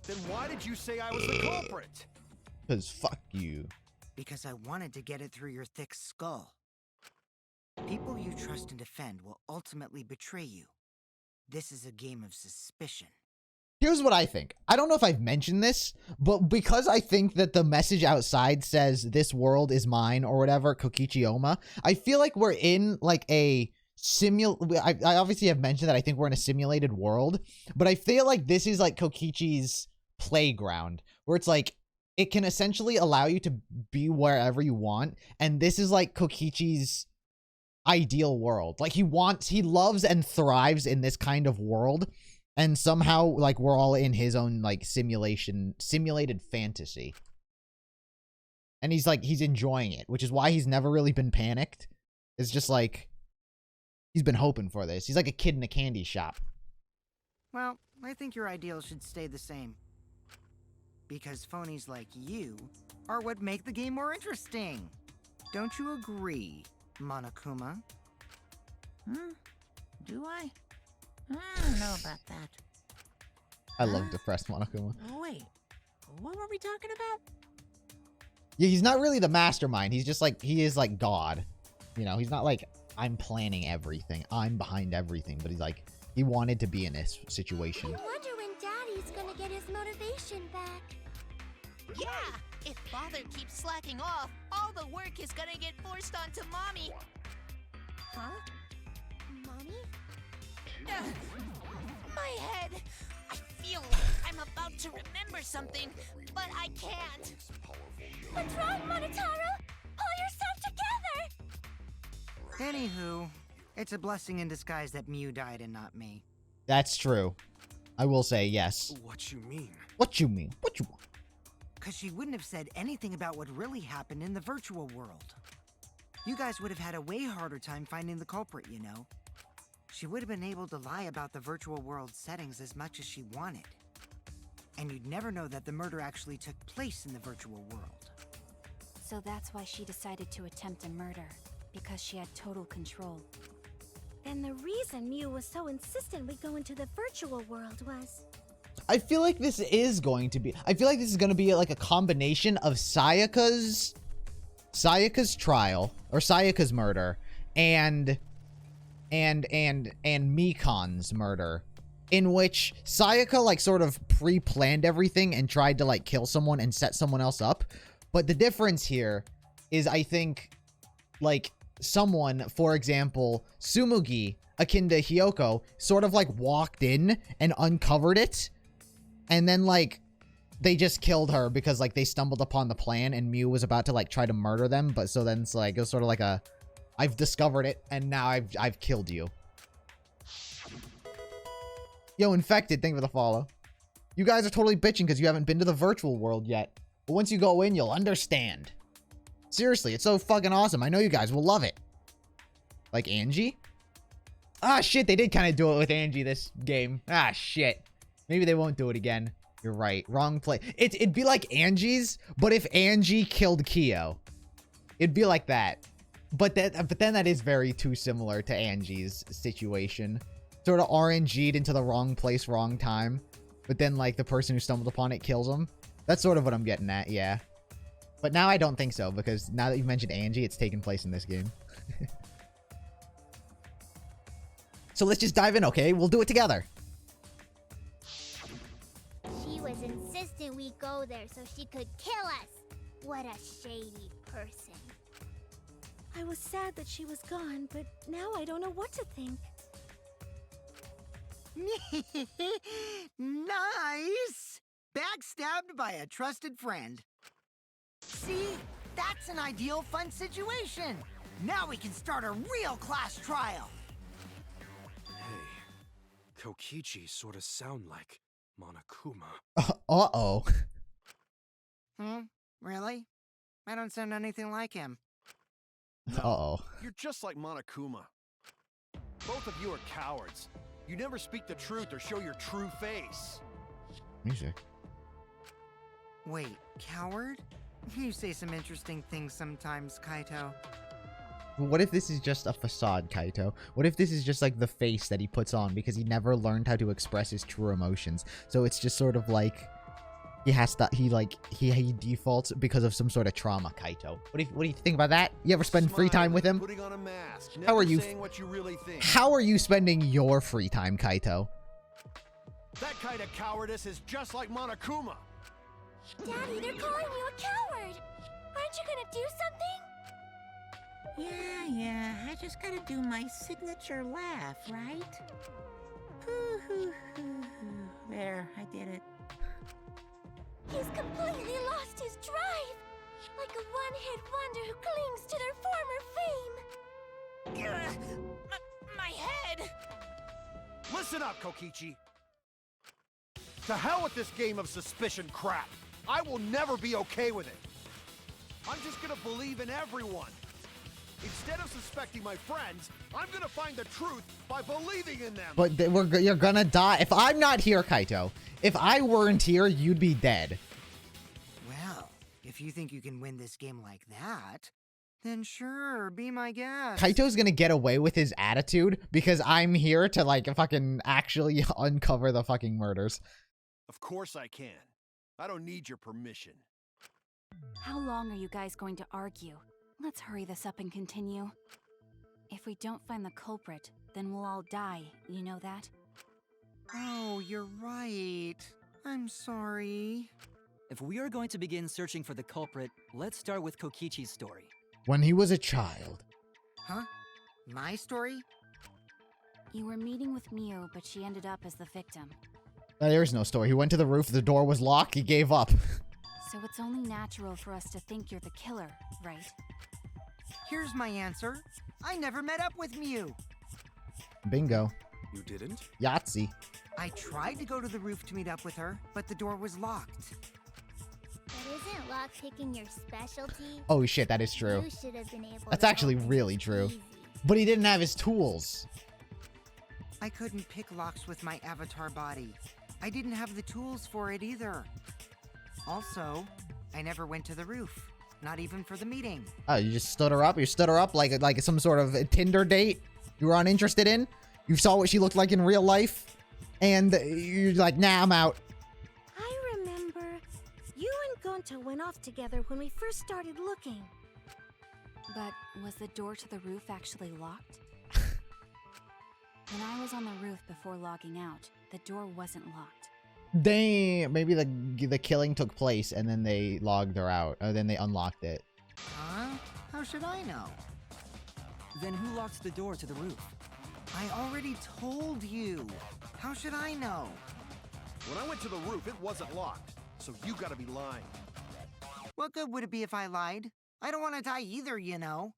Then why did you say I was the culprit? Because fuck you. Because I wanted to get it through your thick skull. People you trust and defend will ultimately betray you. This is a game of suspicion. Here's what I think. I don't know if I've mentioned this, but because I think that the message outside says this world is mine or whatever, Kokichioma, I feel like we're in like a I obviously have mentioned that I think we're in a simulated world, but I feel like this is like Kokichi's playground where it's like it can essentially allow you to be wherever you want, and this is like Kokichi's ideal world. Like he loves and thrives in this kind of world. And somehow, like, we're all in his own, like, simulated fantasy. And he's enjoying it, which is why he's never really been panicked. It's just like, he's been hoping for this. He's like a kid in a candy shop. Well, I think your ideals should stay the same. Because phonies like you are what make the game more interesting. Don't you agree, Monokuma? Do I? I don't know about that. I love depressed Monokuma. Wait, what were we talking about? Yeah, he's not really the mastermind. He's just like, he is like God. You know, he's not like, I'm planning everything. I'm behind everything. But he's like, he wanted to be in this situation. I wonder when Daddy's gonna get his motivation back. Yeah, if Father keeps slacking off, all the work is gonna get forced onto Mommy. Huh? Mommy? My head. I feel like I'm about to remember something, but I can't. What's wrong, Monotaro? Pull yourself together! Anywho, it's a blessing in disguise that Mew died and not me. That's true. I will say yes. What you mean? What you mean? What you want? Because she wouldn't have said anything about what really happened in the virtual world. You guys would have had a way harder time finding the culprit, you know. She would have been able to lie about the virtual world settings as much as she wanted. And you'd never know that the murder actually took place in the virtual world. So that's why she decided to attempt a murder, because she had total control. Then the reason Mew was so insistent we go into the virtual world was... I feel like this is going to be... I feel like this is going to be like a combination of Sayaka's trial, or Sayaka's murder, and Mikan's murder, in which Sayaka like sort of pre-planned everything and tried to like kill someone and set someone else up. But the difference here is, I think, like, someone, for example, Tsumugi, akin to Hyoko, sort of like walked in and uncovered it, and then like they just killed her because like they stumbled upon the plan and Mew was about to like try to murder them. But so then it's like, it was sort of like a, I've discovered it and now I've killed you. Yo, Infected, thank you for the follow. You guys are totally bitching because you haven't been to the virtual world yet. But once you go in, you'll understand. Seriously, it's so fucking awesome. I know you guys will love it. Like Angie? Ah, shit, they did kind of do it with Angie this game. Ah, shit. Maybe they won't do it again. You're right. Wrong play. It'd be like Angie's, but if Angie killed Kyo. It'd be like that. But then that is very too similar to Angie's situation. Sort of RNG'd into the wrong place, wrong time. But then, like, the person who stumbled upon it kills him. That's sort of what I'm getting at, yeah. But now I don't think so, because now that you've mentioned Angie, it's taking place in this game. So let's just dive in, okay? We'll do it together. She was insistent we go there so she could kill us. What a shady person. I was sad that she was gone, but now I don't know what to think. Nice! Backstabbed by a trusted friend. See? That's an ideal fun situation. Now we can start a real class trial. Hey, Kokichi sort of sound like Monokuma. Uh-oh. Really? I don't sound anything like him. No, uh-oh. You're just like Monokuma. Both of you are cowards. You never speak the truth or show your true face. Music. Wait, coward? You say some interesting things sometimes, Kaito. What if this is just a facade, Kaito? What if this is just like the face that he puts on because he never learned how to express his true emotions? So it's just sort of like he has to, he defaults because of some sort of trauma, Kaito. What do you think about that? You ever spend free time with him? Putting on a mask, How are you? saying what you really think. How are you spending your free time, Kaito? That kind of cowardice is just like Monokuma. Daddy, they're calling you a coward! Aren't you gonna do something? Yeah, I just gotta do my signature laugh, right? Hoo, hoo, hoo, hoo. There, I did it. He's completely lost his drive! Like a one-hit wonder who clings to their former fame! My head! Listen up, Kokichi. To hell with this game of suspicion crap. I will never be okay with it. I'm just gonna believe in everyone. Instead of suspecting my friends, I'm gonna find the truth by believing in them. But you're gonna die. If I'm not here, Kaito, if I weren't here, you'd be dead. Well, if you think you can win this game like that, Then sure, be my guest. Kaito's gonna get away with his attitude because I'm here to, like, fucking actually uncover the fucking murders. Of course I can. I don't need your permission. How long are you guys going to argue? Let's hurry this up and continue. If we don't find the culprit, then we'll all die, you know that? Oh, you're right. I'm sorry. If we are going to begin searching for the culprit, let's start with Kokichi's story. When he was a child. Huh? My story? You were meeting with Miu, but she ended up as the victim. There's no story. He went to the roof, the door was locked, he gave up. So it's only natural for us to think you're the killer, right? Here's my answer. I never met up with Miu. Bingo. You didn't? Yahtzee. I tried to go to the roof to meet up with her, but the door was locked. But isn't lockpicking your specialty? Oh shit, that is true. You should have been able That's to actually open really it true. easy. But he didn't have his tools. I couldn't pick locks with my avatar body. I didn't have the tools for it either. Also, I never went to the roof. Not even for the meeting. Oh, you just stood her up? You stood her up like some sort of a Tinder date you were uninterested in? You saw what she looked like in real life? And you're like, nah, I'm out. I remember you and Gonta went off together when we first started looking. But was the door to the roof actually locked? When I was on the roof before logging out, the door wasn't locked. Damn, maybe the killing took place and then they logged her out. Or then they unlocked it. Huh? How should I know? Then who locked the door to the roof? I already told you. How should I know? When I went to the roof, it wasn't locked. So you gotta be lying. What good would it be if I lied? I don't want to die either, you know.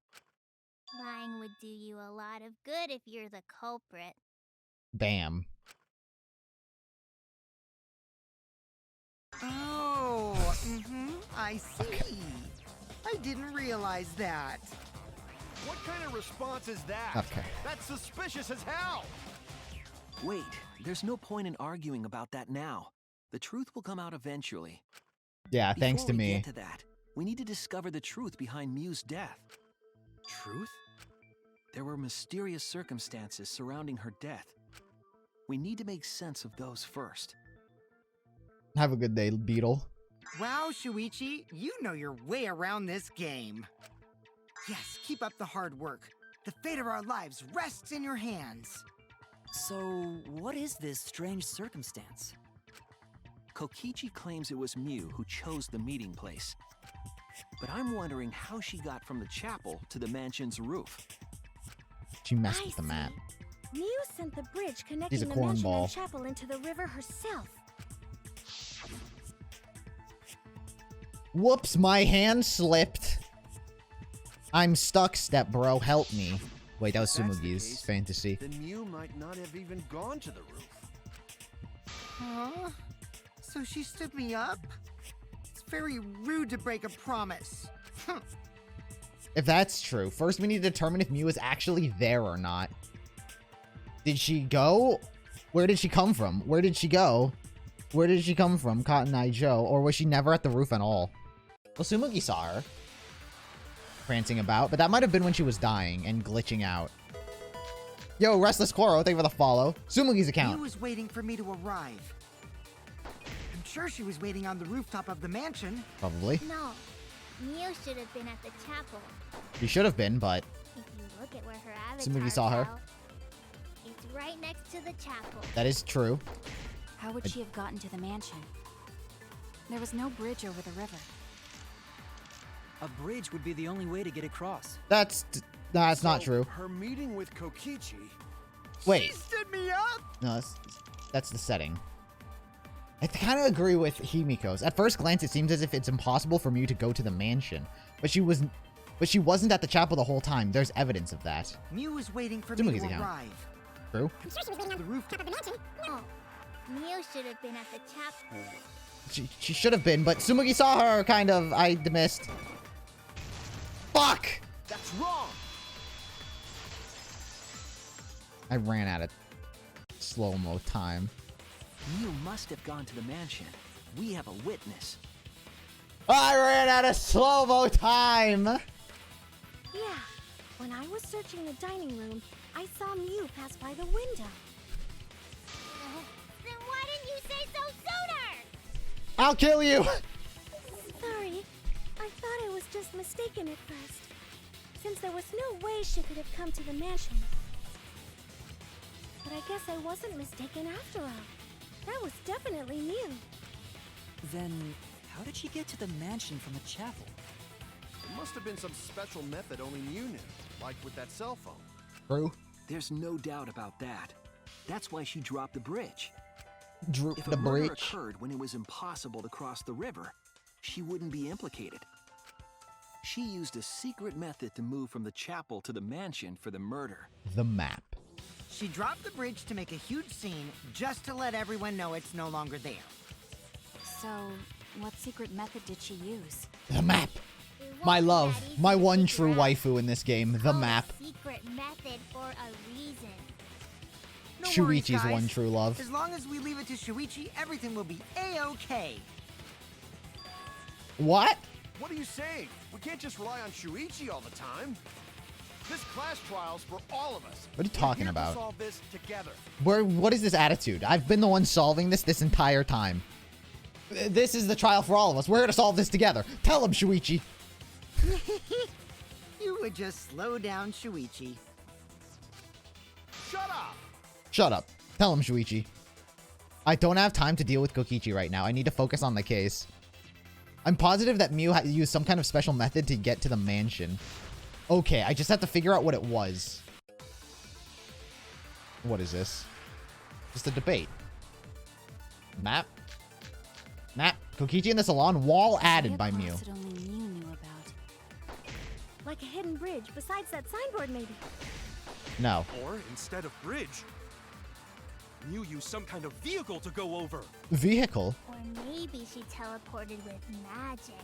Lying would do you a lot of good if you're the culprit. Bam. Oh, I see. I didn't realize that. What kind of response is that? Okay. That's suspicious as hell! Wait, there's no point in arguing about that now. The truth will come out eventually. Yeah, thanks to Before we me. get to that, we need to discover the truth behind Miu's death. Truth? There were mysterious circumstances surrounding her death. We need to make sense of those first. Have a good day, Beetle. Wow, Shuichi, you know your way around this game. Yes, keep up the hard work. The fate of our lives rests in your hands. So, what is this strange circumstance? Kokichi claims it was Miu who chose the meeting place. But I'm wondering how she got from the chapel to the mansion's roof. She messed I with the map. see. Miu sent the bridge connecting He's a the mansion and cornball. chapel into the river herself. Whoops, my hand slipped. I'm stuck, step bro. Help me. Wait, that was If that's the Sumugi's case, fantasy. Then Miu might not have even gone to the roof. Huh? So she stood me up? It's very rude to break a promise. If that's true, first we need to determine if Miu is actually there or not. Did she go? Where did she come from? Where did she go? Where did she come from, Cotton Eye Joe? Or was she never at the roof at all? Well, Sumugi saw her prancing about, but that might have been when she was dying and glitching out. Yo, Restless Koro, thank you for the follow. Sumugi's account. Miu was waiting for me to arrive. I'm sure she was waiting on the rooftop of the mansion. Probably. No, Miu should have been at the chapel. She should have been, but If you look at where her avatar Sumugi saw her. fell, it's right next to the chapel. that is true. How would she have gotten to the mansion? There was no bridge over the river. A bridge would be the only way to get across. That's not So, true. Her meeting with Kokichi. Wait. She stood me up! No, that's the setting. I kind of agree with Himiko's. At first glance, it seems as if it's impossible for Miu to go to the mansion, but she wasn't at the chapel the whole time. There's evidence of that. Miu was waiting for me Sumugi's to account. arrive. True. I'm sure she was waiting on the rooftop of the mansion. No, Miu should have been at the chapel. She should have been, but Sumugi saw her. Kind of. I missed. Fuck! That's wrong! I ran out of slow-mo time. Miu must have gone to the mansion. We have a witness. I ran out of slow-mo time! When I was searching the dining room, I saw Mew pass by the window. Then why didn't you say so sooner? I'll kill you! Sorry, I thought I was just mistaken at first, since there was no way she could have come to the mansion. But I guess I wasn't mistaken after all. That was definitely Mew. Then, how did she get to the mansion from the chapel? It must have been some special method only Mew knew, like with that cell phone. True. There's no doubt about that. That's why she dropped the bridge. If The a murder bridge. occurred when it was impossible to cross the river, she wouldn't be implicated. She used a secret method to move from the chapel to the mansion for the murder. The map. She dropped the bridge to make a huge scene just to let everyone know it's no longer there. So, what secret method did she use? The map. It wasn't My love. that easy My to one figure true out. waifu in this game. The Called a map. secret method for a reason. No worries, Shuichi's guys. one true love. As long as we leave it to Shuichi, everything will be a-okay. What? What are you saying? We can't just rely on Shuichi all the time. This class trial's for all of us. What are you We're talking here about? To solve this together. What is this attitude? I've been the one solving this entire time. This is the trial for all of us. We're here to solve this together. Tell him, Shuichi. You would just slow down Shuichi. Shut up! Shut up. Tell him, Shuichi. I don't have time to deal with Kokichi right now. I need to focus on the case. I'm positive that Mew used some kind of special method to get to the mansion. Okay, I just have to figure out what it was. What is this? Just a debate. Map? Map. Kokichi in the salon. Wall added by Mew. That only Mew knew about. Like a hidden bridge besides that signboard, maybe. No. Or instead of bridge, Mew used some kind of vehicle to go over. Vehicle? Or maybe she teleported with magic.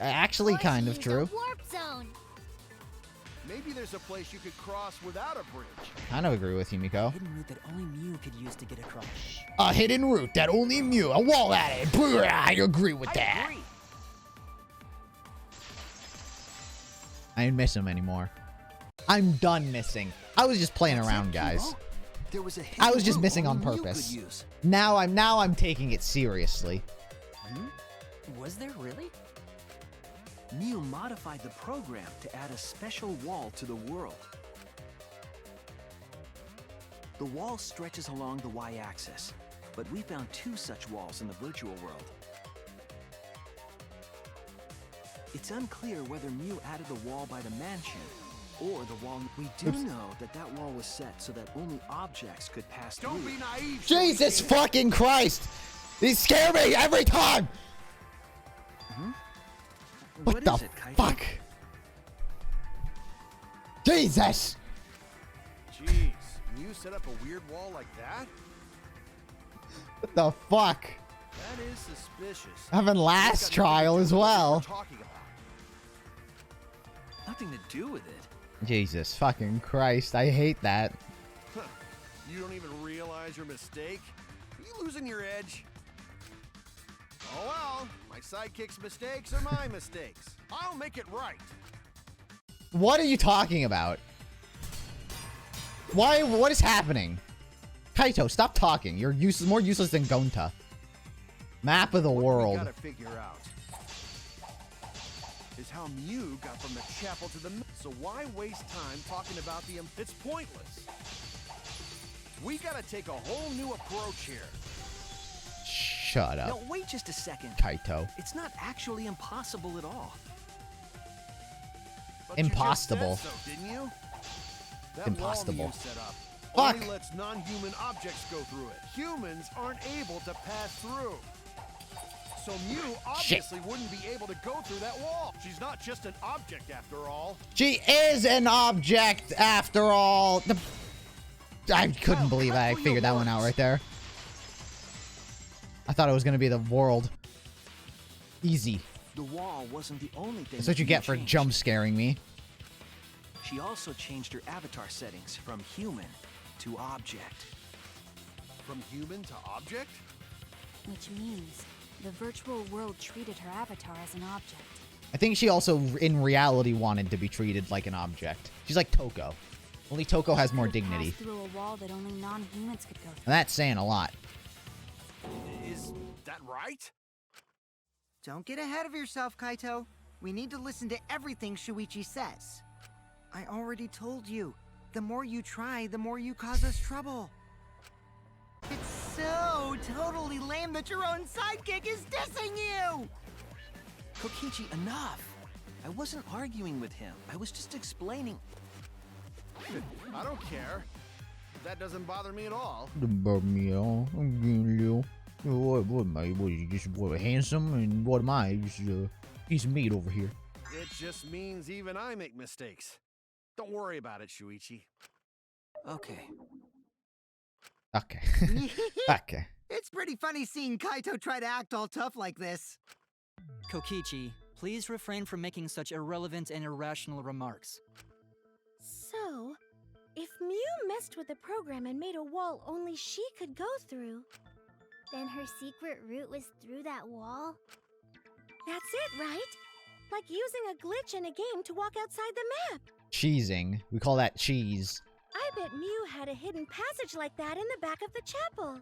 Actually, Or kind she of used true. A warp zone. Maybe there's a place you could cross without a bridge. Kind of agree with you, Miko. Hidden route that only Mew could use to get across. A hidden route that only Mew. A wall added. I agree with that. Agree. I didn't miss him anymore. I'm done missing. I was just playing That's around, it, guys. Kimo. There was a I was hidden just route missing on only Mew could purpose. use. Now I'm taking it seriously. Was there really? Mew modified the program to add a special wall to the world. The wall stretches along the y-axis, but we found 2 such walls in the virtual world. It's unclear whether Mew added the wall by the mansion or the wall. We do know that that wall was set so that only objects could pass Don't through. be naive. Jesus Shuichi. fucking Christ! These scare me every time! What the is it, Kaito? fuck? Jesus! Jeez, Mew set up a weird wall like that? What the fuck? That is suspicious. Having last It's got nothing trial to do as with what well. we're talking about. Nothing to do with it. Jesus fucking Christ, I hate that. Huh. You don't even realize your mistake? Are you losing your edge? Oh well, my sidekick's mistakes are my mistakes. I'll make it right. What are you talking about? Why? What is happening? Kaito, stop talking. You're more useless than Gonta. Map of the What world. we gotta figure out is how Mew got from the chapel to the... So why waste time talking about the... It's pointless. We gotta take a whole new approach here. Shut up, Now, wait just a second. Kaito. It's not actually impossible at all. But you just said Impossible. so, didn't you? That Impossible. wall Mew set up Fuck. only lets non-human objects go through it. Humans aren't able to pass through. So Mew obviously wouldn't be able to go through that wall. She's not just an object after all. She is an object after all. I couldn't believe I figured that one out right there. I thought it was going to be the world. Easy. The wall wasn't the only thing. That's what you Mew get for changed. jump scaring me. She also changed her avatar settings from human to object. From human to object? Which means the virtual world treated her avatar as an object. I think she also, in reality, wanted to be treated like an object. She's like Toko. Only Toko has more dignity. Through a wall that only non-humans could go through. And that's saying a lot. Is that right? Don't get ahead of yourself, Kaito. We need to listen to everything Shuichi says. I already told you. The more you try, the more you cause us trouble. It's so totally lame that your own sidekick is dissing you! Kokichi, enough! I wasn't arguing with him. I was just explaining. I don't care. That doesn't bother me at all. Doesn't bother me at all. I'm getting little. What am I? What, you just handsome? And what am I? Just a piece of meat over here. It just means even I make mistakes. Don't worry about it, Shuichi. Okay. Okay. Okay. It's pretty funny seeing Kaito try to act all tough like this. Kokichi, please refrain from making such irrelevant and irrational remarks. So, if Mew messed with the program and made a wall only she could go through, Then her secret route was through that wall? that's it, right? Like using a glitch in a game to walk outside the map. Cheesing. We call that cheese. I bet Mew had a hidden passage like that in the back of the chapel.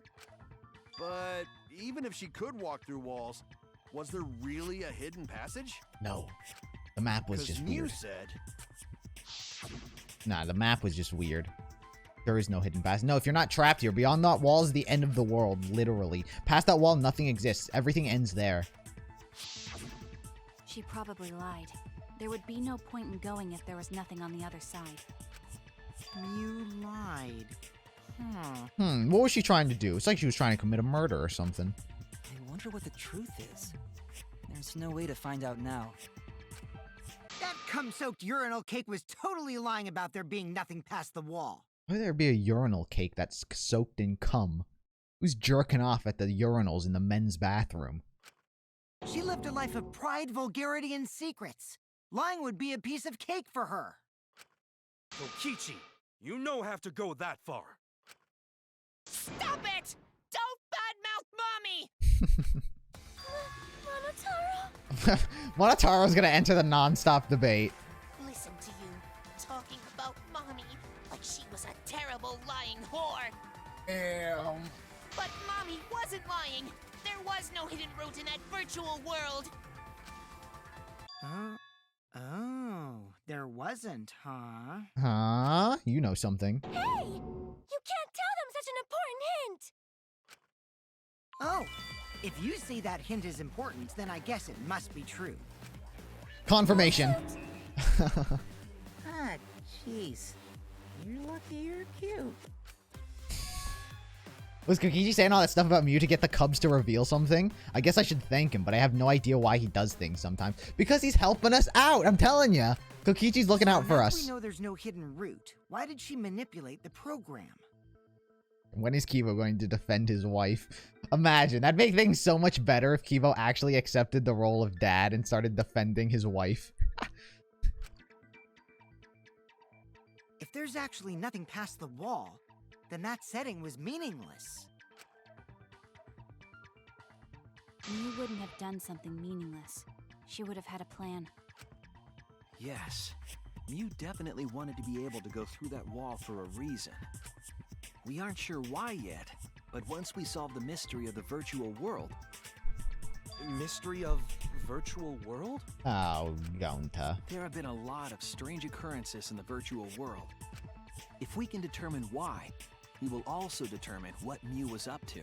But even if she could walk through walls, was there really a hidden passage? No. The map was just Mew weird. said. Nah, the map was just weird. There is no hidden pass. No, if you're not trapped here, beyond that wall is the end of the world, literally. Past that wall, nothing exists. Everything ends there. She probably lied. There would be no point in going if there was nothing on the other side. Mew lied. What was she trying to do? It's like she was trying to commit a murder or something. I wonder what the truth is. There's no way to find out now. That cum-soaked urinal cake was totally lying about there being nothing past the wall. Why would there be a urinal cake that's soaked in cum? Who's jerking off at the urinals in the men's bathroom? She lived a life of pride, vulgarity, and secrets. Lying would be a piece of cake for her. Kokichi, you no have to go that far. Stop it! Don't badmouth Mommy! Monotaro? Monotaro's gonna enter the non-stop debate. Listen to you, talking about Mommy like she was a terrible lying whore. But Mommy wasn't lying. There was no hidden route in that virtual world. Oh, there wasn't, huh? Huh? You know something. Hey! You can't tell them such an important hint! Oh, if you say that hint is important, then I guess it must be true. Confirmation. Ah, jeez. You're lucky you're cute. Was Kokichi saying all that stuff about Mew to get the cubs to reveal something? I guess I should thank him, but I have no idea why he does things sometimes. Because he's helping us out, I'm telling you. Kokichi's looking out for Now us. we know there's no hidden route. Why did she manipulate the program? When is Kivo going to defend his wife? Imagine, that'd make things so much better if Kivo actually accepted the role of dad and started defending his wife. If there's actually nothing past the wall, then that setting was meaningless. Mew wouldn't have done something meaningless. She would have had a plan. Yes, Mew definitely wanted to be able to go through that wall for a reason. We aren't sure why yet, but once we solve the mystery of the virtual world... Mystery of virtual world? Oh, Gonta. There have been a lot of strange occurrences in the virtual world. If we can determine why, we will also determine what Mew was up to.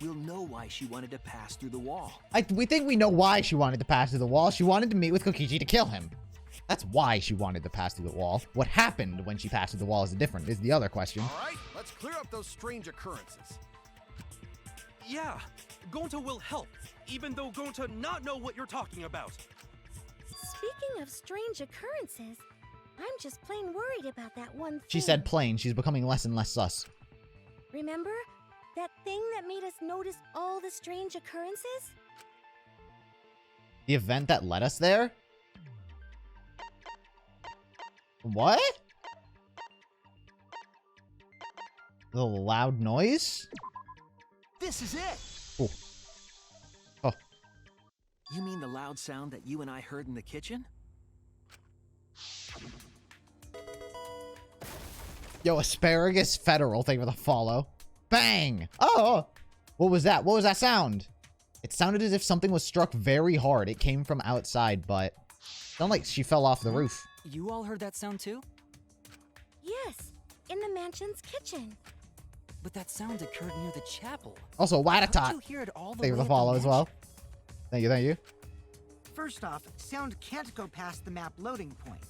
We'll know why she wanted to pass through the wall. We think we know why she wanted to pass through the wall. She wanted to meet with Kokichi to kill him. That's why she wanted to pass through the wall. What happened when she passed through the wall is the other question. All right, let's clear up those strange occurrences. Yeah, Gonta will help, even though Gonta not know what you're talking about. Speaking of strange occurrences, I'm just plain worried about that one thing. She said plain. She's becoming less and less sus. Remember? That thing that made us notice all the strange occurrences? The event that led us there? What? The loud noise? This is it! Oh. Oh. You mean the loud sound that you and I heard in the kitchen? Yo, Asparagus Federal, thank you for the follow. Bang! Oh! What was that? What was that sound? It sounded as if something was struck very hard. It came from outside, but... It sounded like she fell off the roof. You all heard that sound too? Yes, in the mansion's kitchen. But that sound occurred near the chapel. Also, How did Watatot. you hear it all the Thank you way for the at follow as well. mansion? Thank you, thank you. First off, sound can't go past the map loading point.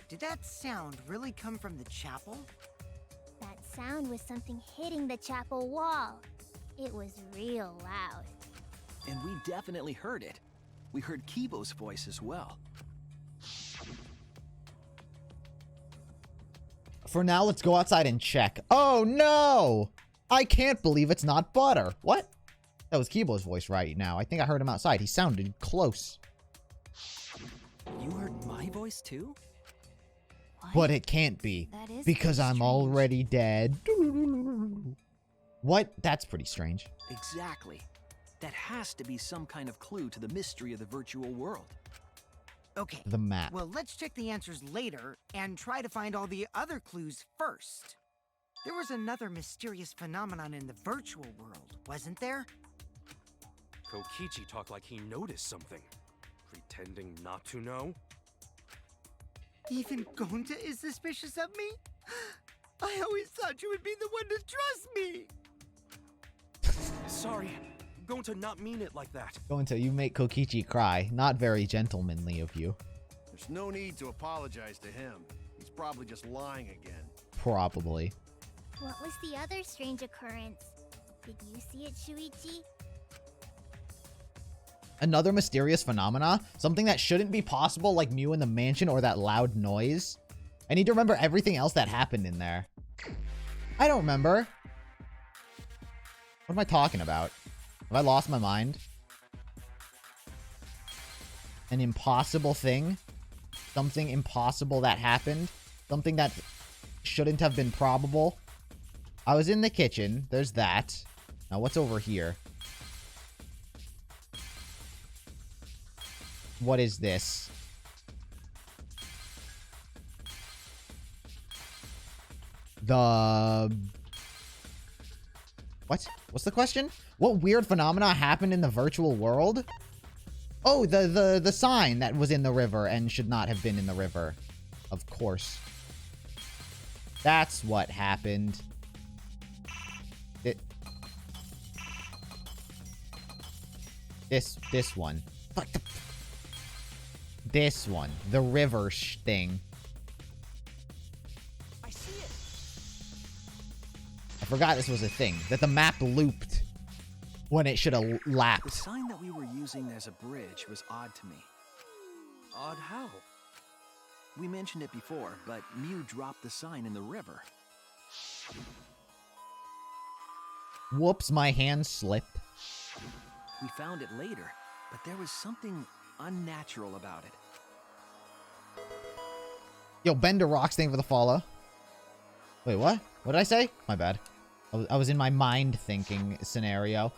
Did that sound really come from the chapel? That sound was something hitting the chapel wall. It was real loud. And we definitely heard it. We heard Kibo's voice as well. For now, let's go outside and check. Oh, no! I can't believe it's not butter. What? That was Kibo's voice right now. I think I heard him outside. He sounded close. You heard my voice too? But it can't be. That is Because pretty I'm strange. already dead. What? That's pretty strange. Exactly. That has to be some kind of clue to the mystery of the virtual world. Okay. The map. Well, let's check the answers later and try to find all the other clues first. There was another mysterious phenomenon in the virtual world, wasn't there? Kokichi talked like he noticed something. Pretending not to know? Even Gonta is suspicious of me? I always thought you would be the one to trust me! Sorry, going to not mean it like that. Go until you make Kokichi cry. Not very gentlemanly of you. There's no need to apologize to him. He's probably just lying again. Probably. What was the other strange occurrence? Did you see it, Shuichi? Another mysterious phenomena? Something that shouldn't be possible, like Mew in the mansion or that loud noise? I need to remember everything else that happened in there. I don't remember. What am I talking about? Have I lost my mind? An impossible thing? Something impossible that happened? Something that shouldn't have been probable? I was in the kitchen. There's that. Now what's over here? What is this? The... What? What's the question? What weird phenomena happened in the virtual world? Oh, the sign that was in the river and should not have been in the river. Of course. That's what happened. This one. What the... This one. The river thing. I see it. I forgot this was a thing. That the map looped when it should have The lapped. sign that we were using as a bridge was odd to me. Odd how? We mentioned it before, but Mew dropped the sign in the river. Whoops, my hand slipped. We found it later, but there was something unnatural about it. Yo, Bender Rocks, thank you for the follow. Wait, what? What did I say? My bad. I was in my mind thinking scenario.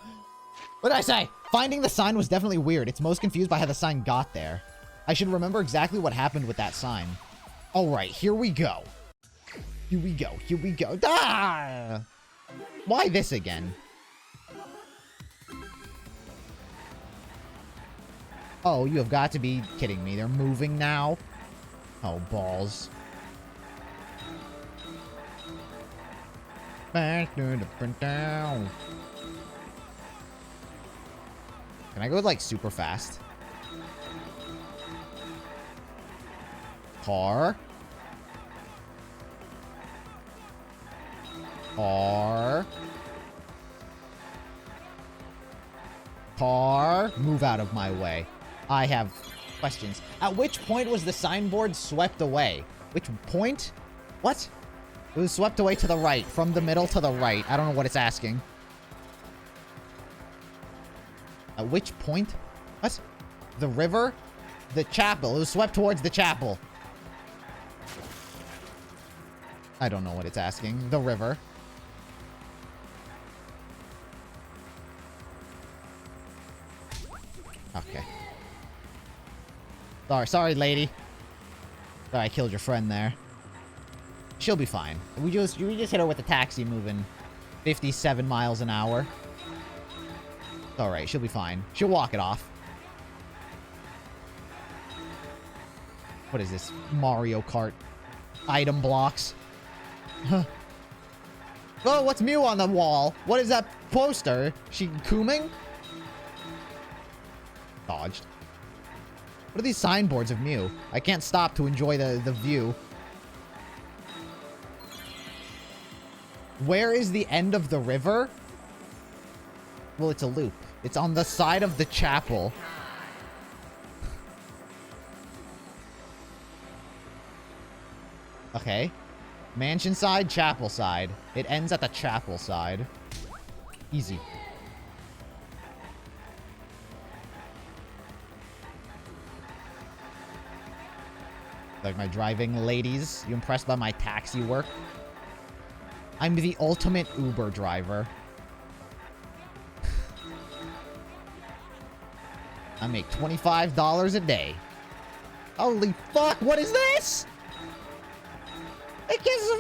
What did I say? Finding the sign was definitely weird. It's most confused by how the sign got there. I should remember exactly what happened with that sign. Alright, here we go. Here we go. Here we go. Ah! Why this again? Oh, you have got to be kidding me. They're moving now? Oh, balls. Back to the print down. Can I go, like, super fast? Car. Car. Car. Move out of my way. I have questions. At which point was the signboard swept away? Which point? What? It was swept away to the right. From the middle to the right. I don't know what it's asking. At which point? What? The river? The chapel. It was swept towards the chapel. I don't know what it's asking. The river. Okay. Sorry, lady. Sorry, I killed your friend there. She'll be fine. We just hit her with a taxi moving 57 miles an hour. It's alright, she'll be fine. She'll walk it off. What is this? Mario Kart. Item blocks. Oh, what's Mew on the wall? What is that poster? She cooming? Dodged. What are these signboards of Mew? I can't stop to enjoy the view. Where is the end of the river? Well, it's a loop. It's on the side of the chapel. Okay. Mansion side, chapel side. It ends at the chapel side. Easy. Like my driving, ladies? You impressed by my taxi work? I'm the ultimate Uber driver. I make $25 a day. Holy fuck, what is this? I guess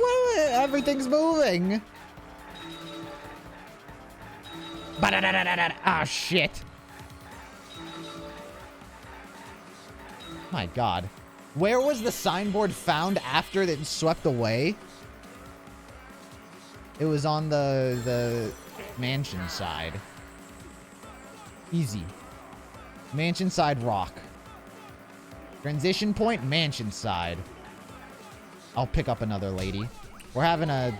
everything's moving. Ah, shit. My god. Where was the signboard found after it swept away? It was on the mansion side. Easy. Mansion side rock. Transition point, mansion side. I'll pick up another lady. We're having a...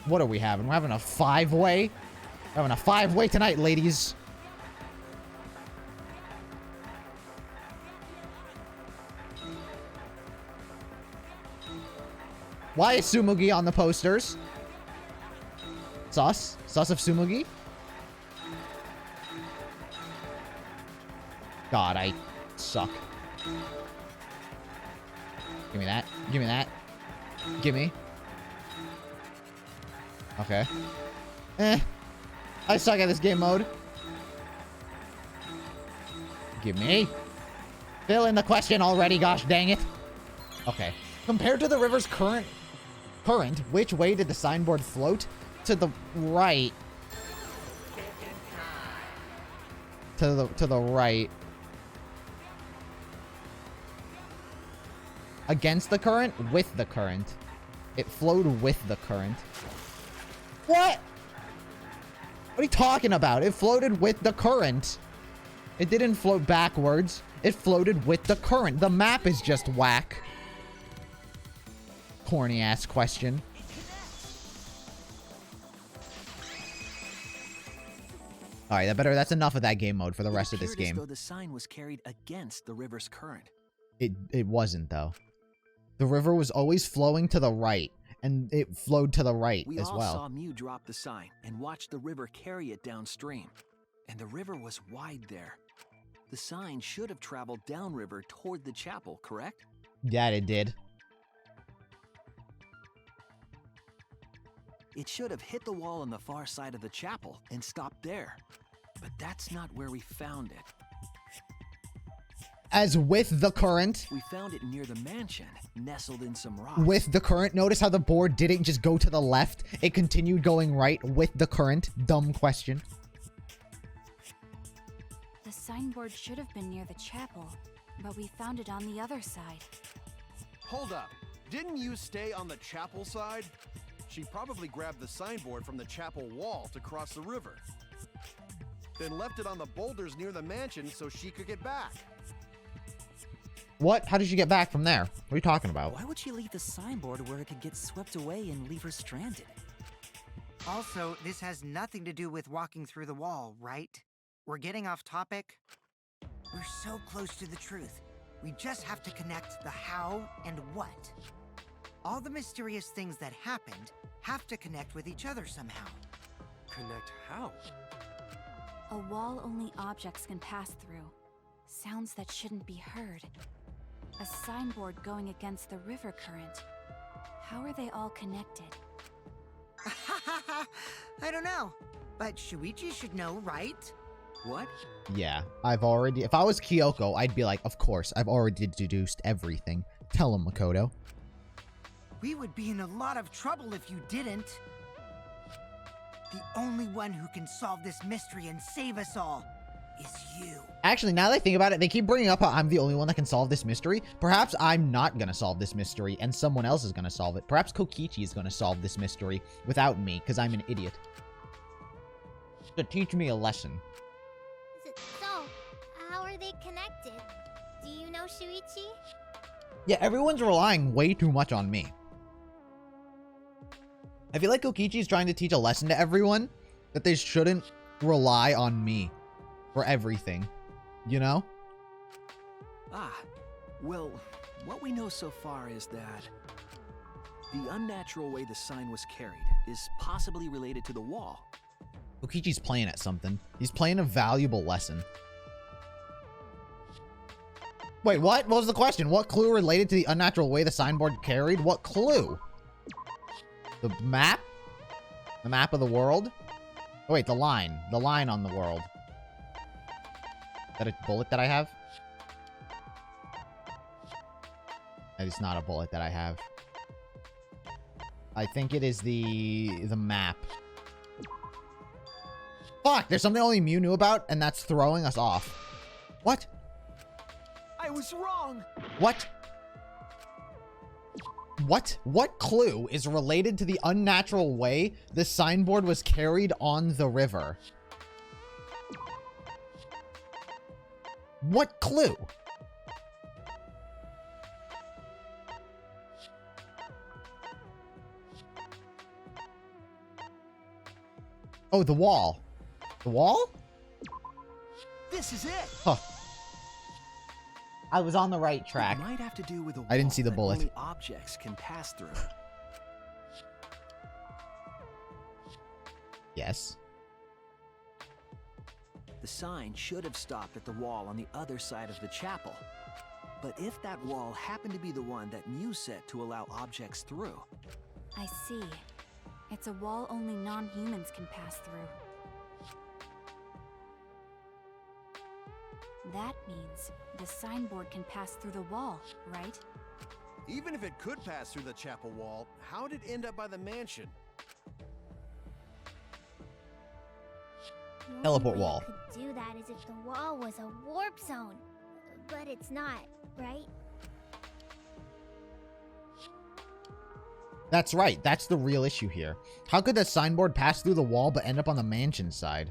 What are we having? We're having a 5-way? We're having a 5-way tonight, ladies. Why is Tsumugi on the posters? Sus? Sus of Tsumugi? God, I suck. Give me that. Give me that. Give me. Okay. I suck at this game mode. Give me. Fill in the question already, gosh dang it. Okay. Compared to the river's current, which way did the signboard float? To the right. To the right. Against the current? With the current. It flowed with the current. What? What are you talking about? It floated with the current. It didn't float backwards. It floated with the current. The map is just whack. Corny ass question. Alright, that's enough of that game mode for the rest of this game. Though the sign was carried against the river's current. It wasn't though. The river was always flowing to the right, and it flowed to the right as well. We all saw Mew drop the sign and watch the river carry it downstream. And the river was wide there. The sign should have traveled downriver toward the chapel, correct? Yeah, it did. It should have hit the wall on the far side of the chapel and stopped there. But that's not where we found it. As with the current. We found it near the mansion, nestled in some rocks. With the current. Notice how the board didn't just go to the left. It continued going right with the current. Dumb question. The signboard should have been near the chapel, but we found it on the other side. Hold up. Didn't you stay on the chapel side? She probably grabbed the signboard from the chapel wall to cross the river. Then left it on the boulders near the mansion so she could get back. What? How did she get back from there? What are you talking about? Why would she leave the signboard where it could get swept away and leave her stranded? Also, this has nothing to do with walking through the wall, right? We're getting off topic. We're so close to the truth. We just have to connect the how and what. All the mysterious things that happened have to connect with each other somehow. Connect how? A wall only objects can pass through. Sounds that shouldn't be heard. A signboard going against the river current. How are they all connected? I don't know, but Shuichi should know, right? What? Yeah, I've already... If I was Kyoko, I'd be like, of course, I've already deduced everything. Tell him, Makoto. We would be in a lot of trouble if you didn't. The only one who can solve this mystery and save us all is you. Actually, now that I think about it, they keep bringing up how I'm the only one that can solve this mystery. Perhaps I'm not gonna solve this mystery, and someone else is gonna solve it. Perhaps Kokichi is gonna solve this mystery without me, because I'm an idiot. To teach me a lesson. So, how are they connected? Do you know Shuichi? Yeah, everyone's relying way too much on me. I feel like Kokichi is trying to teach a lesson to everyone that they shouldn't rely on me for everything, you know? Ah, well, what we know so far is that the unnatural way the sign was carried is possibly related to the wall. Kokichi's playing at something. He's playing a valuable lesson. Wait, what? What was the question? What clue related to the unnatural way the signboard carried? What clue? The map? The map of the world? Oh, wait, the line. The line on the world. Is that a bullet that I have? That is not a bullet that I have. I think it is the map. Fuck, there's something only Mew knew about, and that's throwing us off. What? I was wrong. What? What? What clue is related to the unnatural way the signboard was carried on the river? What clue? Oh, the wall. The wall? This is it. Huh. I was on the right track. It might have to do with a I didn't see the wall that bullet. only objects can pass through. Yes. The sign should have stopped at the wall on the other side of the chapel. But if that wall happened to be the one that Mew set to allow objects through, I see. It's a wall only non-humans can pass through. That means the signboard can pass through the wall, right? Even if it could pass through the chapel wall, how did it end up by the mansion? The only Teleport way wall. it could do that is if the wall was a warp zone. But it's not, right? That's right. That's the real issue here. How could the signboard pass through the wall but end up on the mansion side?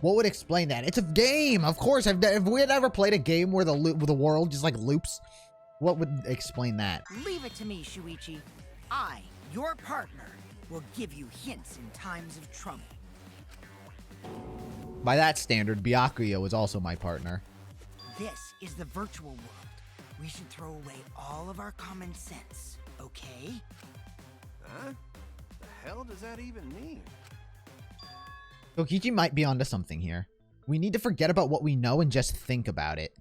What would explain that? It's a game! Of course, if we had ever played a game where the world just, like, loops, what would explain that? Leave it to me, Shuichi. I, your partner, will give you hints in times of trouble. By that standard, Byakuya was also my partner. This is the virtual world. We should throw away all of our common sense, okay? Huh? The hell does that even mean? Kokichi might be onto something here. We need to forget about what we know and just think about it.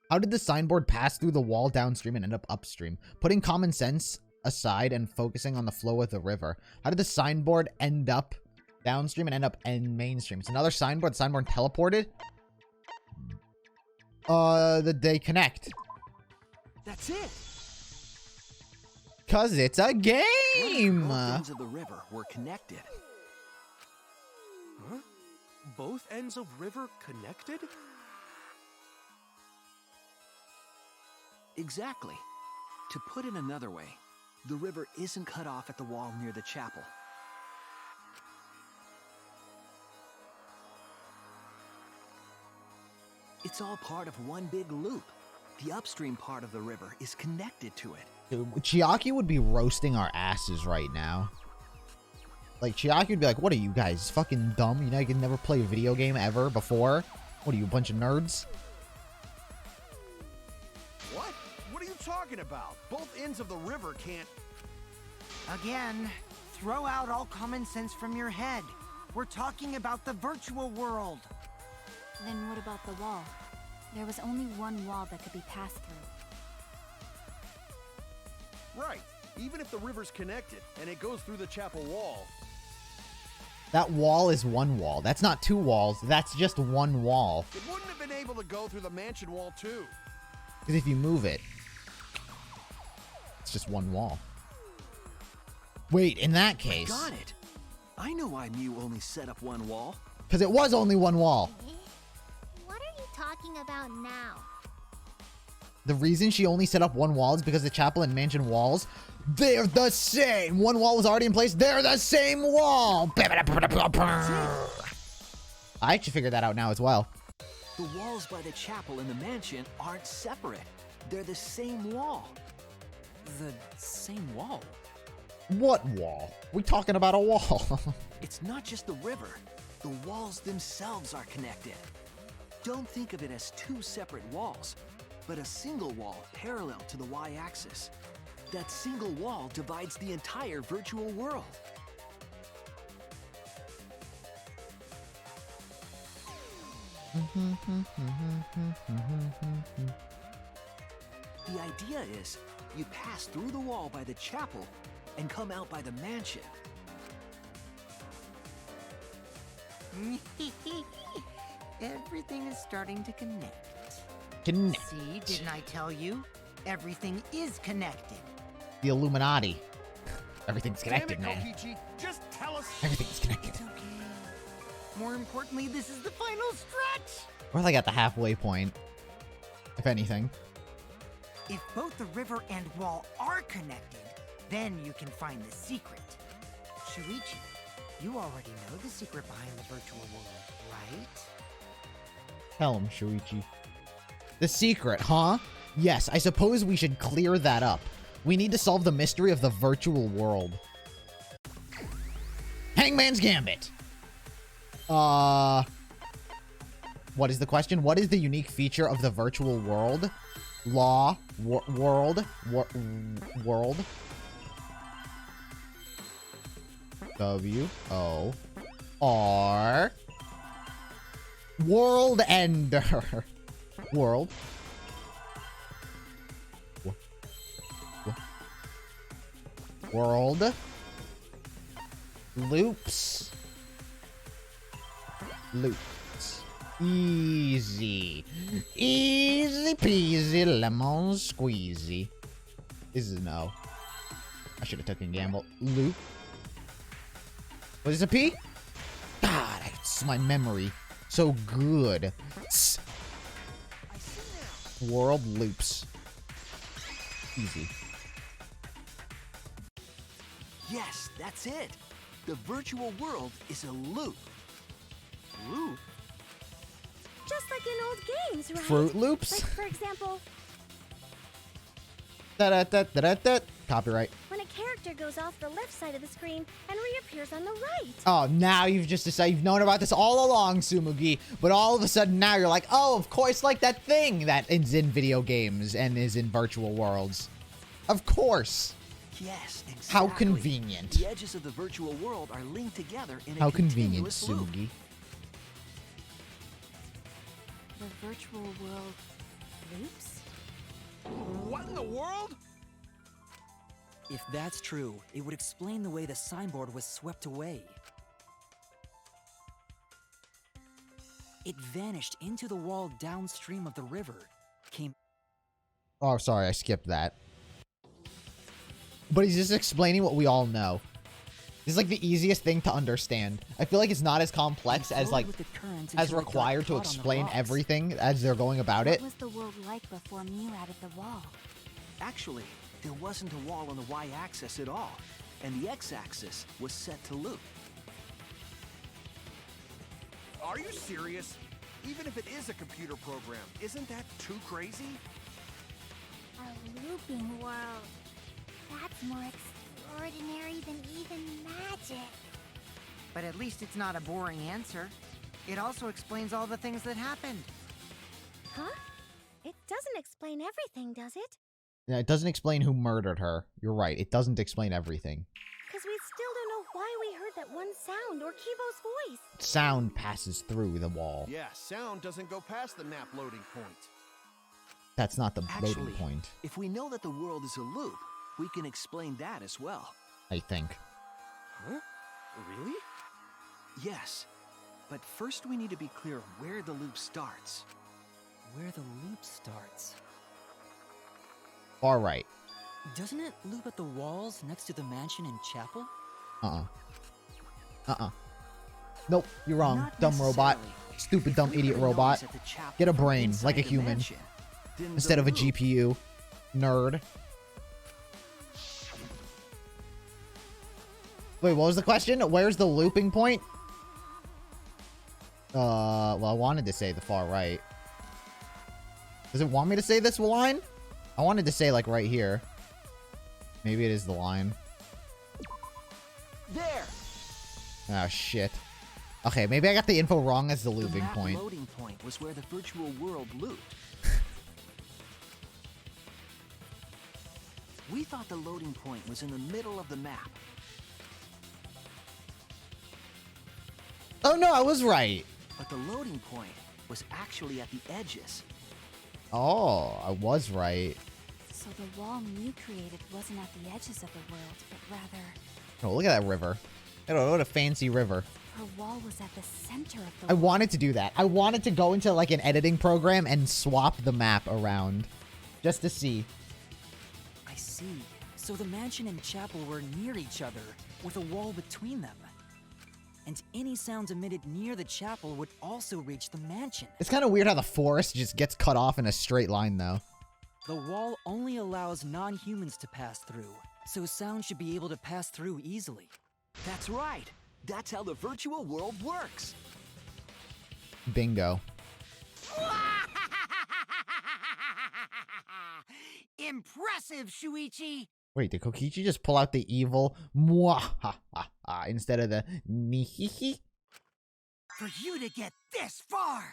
How did the signboard pass through the wall downstream and end up upstream? Putting common sense aside and focusing on the flow of the river. How did the signboard end up downstream and end up in mainstream? It's another signboard. The signboard teleported? They connect. that's it. Cause it's a game! Both ends of the river were connected. Huh? Both ends of river connected? Exactly. To put it another way, the river isn't cut off at the wall near the chapel. It's all part of one big loop. The upstream part of the river is connected to it. Dude, Chiaki would be roasting our asses right now. Like, Chiaki would be like, what are you guys, fucking dumb? You know you can never play a video game ever before? What are you, a bunch of nerds? What? What are you talking about? Both ends of the river can't... Again, throw out all common sense from your head. We're talking about the virtual world. Then what about the wall? There was only one wall that could be passed through. Right. Even if the river's connected and it goes through the chapel wall, That wall is one wall. That's not two walls. That's just one wall. It wouldn't have been able to go through the mansion wall, too. Because if you move it, it's just one wall. Wait, in that case... Got it. I know why Mew only set up one wall. Because it was only one wall. What are you talking about now? The reason she only set up one wall is because the chapel and mansion walls, they're the same. One wall was already in place. They're the same wall. I actually figured that out now as well. The walls by the chapel and the mansion aren't separate. They're the same wall. The same wall? What wall? We're talking about a wall. It's not just the river. The walls themselves are connected. Don't think of it as two separate walls, but a single wall parallel to the y-axis. That single wall divides the entire virtual world. The idea is, you pass through the wall by the chapel and come out by the mansion. Everything is starting to connect. Connect. See, didn't I tell you? Everything is connected. The Illuminati. Everything's connected, Damn it, man. Kokichi. Just tell us. Everything's connected. It's okay. More importantly, this is the final stretch. We're like at the halfway point, if anything. If both the river and wall are connected, then you can find the secret. Shuichi, you already know the secret behind the virtual world, right? Tell him, Shuichi. The secret, huh? Yes, I suppose we should clear that up. We need to solve the mystery of the virtual world. Hangman's Gambit! What is the question? What is the unique feature of the virtual world? World. W-O-R. World Ender. World. World. Loops. Loops. Easy. Easy peasy lemon squeezy. This is no. I should have taken a gamble. Loop. Was this a P? God, it's my memory. So good. World loops. Easy. Yes, that's it. The virtual world is a loop. Loop? Just like in old games, right? Fruit Loops? Like, for example, Da-da-da-da-da-da. Copyright. when a character goes off the left side of the screen and reappears on the right. Oh, now you've just decided you've known about this all along, Tsumugi. But all of a sudden now you're like, oh, of course, like that thing that is in video games and is in virtual worlds. Of course. Yes, exactly. How convenient. The edges of the virtual world are linked together in a How convenient, continuous loop. Tsumugi. The virtual world loops? What in the world? If that's true, it would explain the way the signboard was swept away. It vanished into the wall downstream of the river, came... Oh, sorry, I skipped that. But he's just explaining what we all know. This is like the easiest thing to understand. I feel like it's not as complex as like as required to explain everything as they're going about it. What was the world like before Mew added the wall? Actually, there wasn't a wall on the y-axis at all, and the x-axis was set to loop. Are you serious? Even if it is a computer program, isn't that too crazy? A looping world. That's more extraordinary than even magic. But at least it's not a boring answer. It also explains all the things that happened. Huh? It doesn't explain everything, does it? Yeah, it doesn't explain who murdered her. You're right. It doesn't explain everything. Because we still don't know why we heard that one sound or Kibo's voice. Sound passes through the wall. Yeah, sound doesn't go past the nap loading point. That's not the Actually, loading point, if we know that the world is a loop, we can explain that as well. I think. Huh? Really? Yes, but first we need to be clear where the loop starts. Where the loop starts. Far right. Doesn't it loop at the walls next to the mansion and chapel? Nope, you're wrong. Not Dumb robot. necessarily. Stupid, If dumb we idiot put a robot. noise at the chapel Get a from brain, inside like a the human. mansion, then Instead the of a loop- GPU. Nerd. Wait, what was the question? Where's the looping point? Well, I wanted to say the far right. Does it want me to say this line? I wanted to say, like, right here. Maybe it is the line. There! Oh, shit. Okay, maybe I got the info wrong as the The looping map point. loading point was where the virtual world looped. We thought the loading point was in the middle of the map. Oh, no, I was right. But the loading point was actually at the edges. Oh, I was right. So the wall Mew created wasn't at the edges of the world, but rather, Oh, look at that river. I don't know, what a fancy river. her wall was at the center of the I world. wanted to do that. I wanted to go into, like, an editing program and swap the map around. Just to see. I see. So the mansion and chapel were near each other, with a wall between them. And any sounds emitted near the chapel would also reach the mansion. It's kind of weird how the forest just gets cut off in a straight line, though. The wall only allows non-humans to pass through, so sound should be able to pass through easily. That's right. That's how the virtual world works. Bingo. Impressive, Shuichi! Wait, did Kokichi just pull out the evil mwahaha instead of the nihihi? For you to get this far!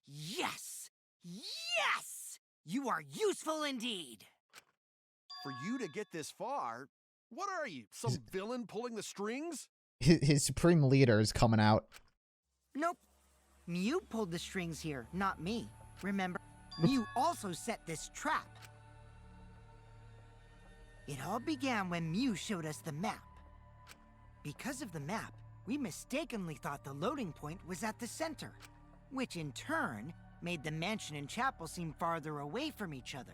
Yes! Yes! You are useful indeed! For you to get this far, what are you, some villain pulling the strings? His supreme leader is coming out. Nope. Mew pulled the strings here, not me. Remember, Mew also set this trap. It all began when Mew showed us the map. Because of the map, we mistakenly thought the loading point was at the center, which in turn made the mansion and chapel seem farther away from each other.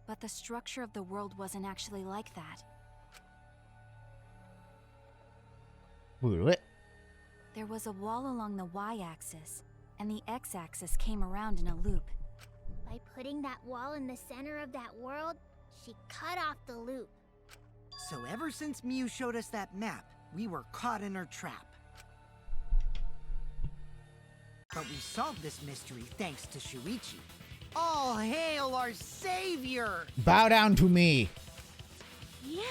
But the structure of the world wasn't actually like that. There was a wall along the y-axis, and the x-axis came around in a loop. By putting that wall in the center of that world, she cut off the loop. So ever since Mew showed us that map, we were caught in her trap. But we solved this mystery thanks to Shuichi. All hail our savior! Bow down to me. Yeah.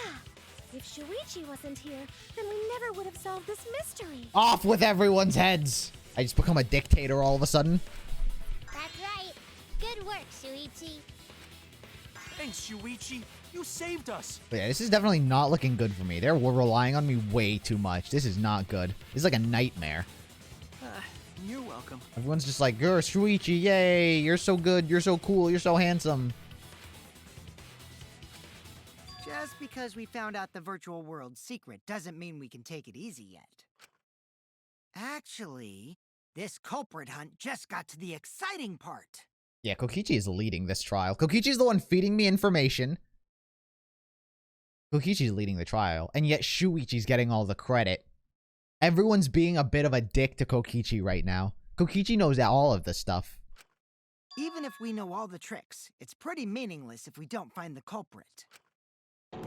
If Shuichi wasn't here, then we never would have solved this mystery. Off with everyone's heads. I just become a dictator all of a sudden. That's right. Good work, Shuichi. Thanks, Shuichi. You saved us. But yeah, this is definitely not looking good for me. They're relying on me way too much. This is not good. This is like a nightmare. You're welcome. Everyone's just like, you're Shuichi, yay, you're so good, you're so cool, you're so handsome. Just because we found out the virtual world's secret doesn't mean we can take it easy yet. Actually, this culprit hunt just got to the exciting part. Yeah, Kokichi is leading this trial. Kokichi's the one feeding me information. Kokichi's leading the trial, and yet Shuichi's getting all the credit. Everyone's being a bit of a dick to Kokichi right now. Kokichi knows all of this stuff. Even if we know all the tricks, it's pretty meaningless if we don't find the culprit.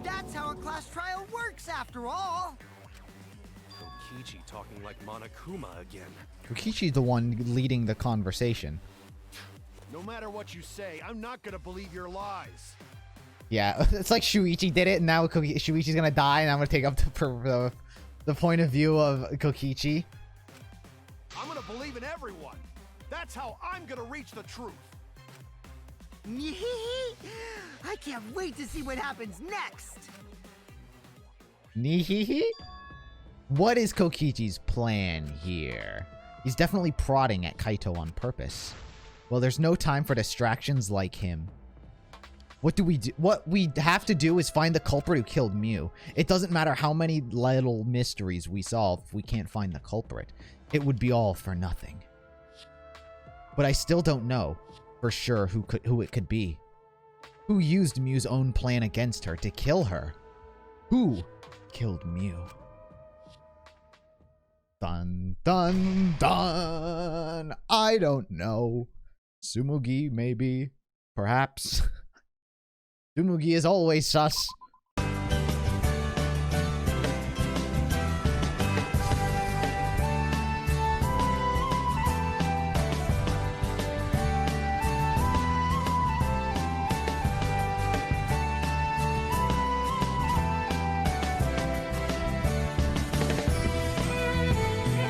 That's how a class trial works, after all! Kokichi talking like Monokuma again. Kokichi's the one leading the conversation. No matter what you say, I'm not gonna believe your lies. Yeah, it's like Shuichi did it, and now Shuichi's gonna die, and I'm gonna take up the point of view of Kokichi. I'm gonna believe in everyone. That's how I'm gonna reach the truth. I can't wait to see what happens next! Nihihi? What is Kokichi's plan here? He's definitely prodding at Kaito on purpose. Well, there's no time for distractions like him. What do we do? What we have to do is find the culprit who killed Mew. It doesn't matter how many little mysteries we solve if we can't find the culprit. it would be all for nothing. But I still don't know for sure who it could be. Who used Mew's own plan against her to kill her? Who killed Mew? Dun, dun, dun. I don't know. Tsumugi, maybe. Perhaps. Tsumugi is always sus.